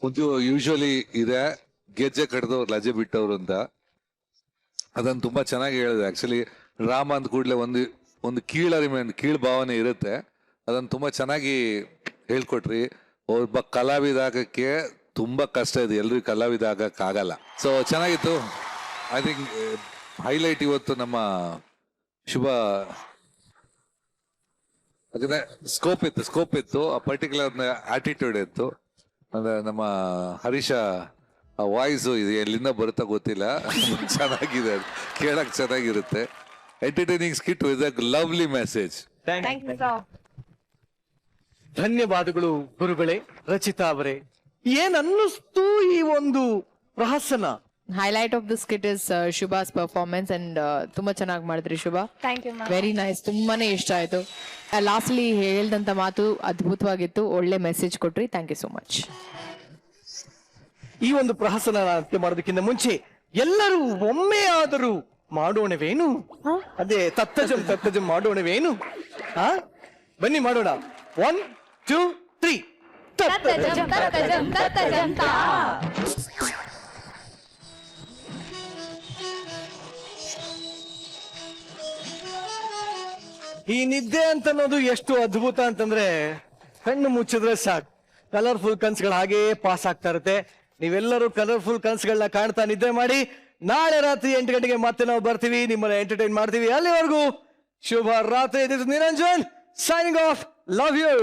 Speaker 3: ಒಂದು ಯೂಶುವಲಿ ಇದೆ ಗೆಜ್ಜೆ ಕಡ್ದವ್ರು ಲಜೆ ಬಿಟ್ಟವ್ರು ಅಂತ. ಅದನ್ನ ತುಂಬಾ ಚೆನ್ನಾಗಿ ಹೇಳಿದೆ. ಆಕ್ಚುಲಿ ರಾಮ ಅಂದ ಕೂಡಲೇ ಒಂದು ಕೀಳ್ ಭಾವನೆ ಇರುತ್ತೆ. ಅದನ್ನ ತುಂಬಾ ಚೆನ್ನಾಗಿ ಹೇಳ್ಕೊಟ್ರಿ. ಒಬ್ಬ ಕಲಾವಿದ ಆಗಕ್ಕೆ ತುಂಬಾ ಕಷ್ಟ ಇದೆ, ಎಲ್ರಿಗೂ ಕಲಾವಿದ ಆಗಕ್ಕಾಗಲ್ಲ. ಸೊ ಚೆನ್ನಾಗಿತ್ತು. ಐ ಥಿಂಕ್ ಹೈಲೈಟ್ ಇವತ್ತು ನಮ್ಮ ಶುಭ ಅದನ್ನ ಸ್ಕೋಪ್ ಇತ್ತು, ಆ ಪರ್ಟಿಕ್ಯುಲರ್ ಆಟಿಟ್ಯೂಡ್ ಇತ್ತು. ಅಂದ್ರೆ ನಮ್ಮ ಹರೀಶ ಆ ವಾಯ್ಸು ಇದು ಎಲ್ಲಿಂದ ಬರುತ್ತಾ ಗೊತ್ತಿಲ್ಲ. ಚೆನ್ನಾಗಿದೆ, ಅದು ಕೇಳಕ್ ಚೆನ್ನಾಗಿರುತ್ತೆ. Entertaining skit with a lovely message.
Speaker 2: ಧನ್ಯವಾದಗಳು ಗುರುಗಳೇ. ರಚಿತಾ ಅವರೇ, ಏನ್ ಅನ್ನಿಸ್ತು ಈ ಒಂದು ಪ್ರಹಸನ?
Speaker 8: Highlight of the skit is Shubha's performance and ತುಂಬಾ ಚೆನ್ನಾಗಿ ಮಾಡಿದ್ರಿ ಶುಭ. ವೆರಿ ನೈಸ್, ತುಂಬಾನೇ ಇಷ್ಟ ಆಯ್ತು. ಲಾಸ್ಟ್ಲಿ ಹೇಳ್ದಂತ ಮಾತು ಅದ್ಭುತವಾಗಿತ್ತು, ಒಳ್ಳೆ ಮೆಸೇಜ್ ಕೊಟ್ರಿ. Thank you so much.
Speaker 2: ಈ ಒಂದು ಪ್ರಹಸನ ಅಂತ್ಯ ಮಾಡೋದಕ್ಕಿಂತ ಮುಂಚೆ ಎಲ್ಲರೂ ಒಮ್ಮೆ ಆದರೂ ಮಾಡೋಣವೇನು? ಅದೇ ತತ್ತಜಂ ಮಾಡೋಣವೇನು? ಬನ್ನಿ ಮಾಡೋಣ. 1 2 3 ಈ ನಿದ್ದೆ ಅಂತ ಅನ್ನೋದು ಎಷ್ಟು ಅದ್ಭುತ ಅಂತಂದ್ರೆ ಕಣ್ಣು ಮುಚ್ಚಿದ್ರೆ ಸಾಕು, ಕಲರ್ಫುಲ್ ಕನ್ಸುಗಳು ಹಾಗೇ ಪಾಸ್ ಆಗ್ತಾ ಇರುತ್ತೆ. ನೀವೆಲ್ಲರೂ ಕಲರ್ಫುಲ್ ಕನ್ಸುಗಳನ್ನ ಕಾಣ್ತಾ ನಿದ್ದೆ ಮಾಡಿ. ನಾಳೆ ರಾತ್ರಿ 8 ಗಂಟೆಗೆ ಮತ್ತೆ ನಾವು ಬರ್ತೀವಿ, ನಿಮ್ಮನ್ನ ಎಂಟರ್ಟೈನ್ ಮಾಡ್ತೀವಿ. ಅಲ್ಲಿವರೆಗೂ ಶುಭ ರಾತ್ರಿ. Niranjan signing off. Love you.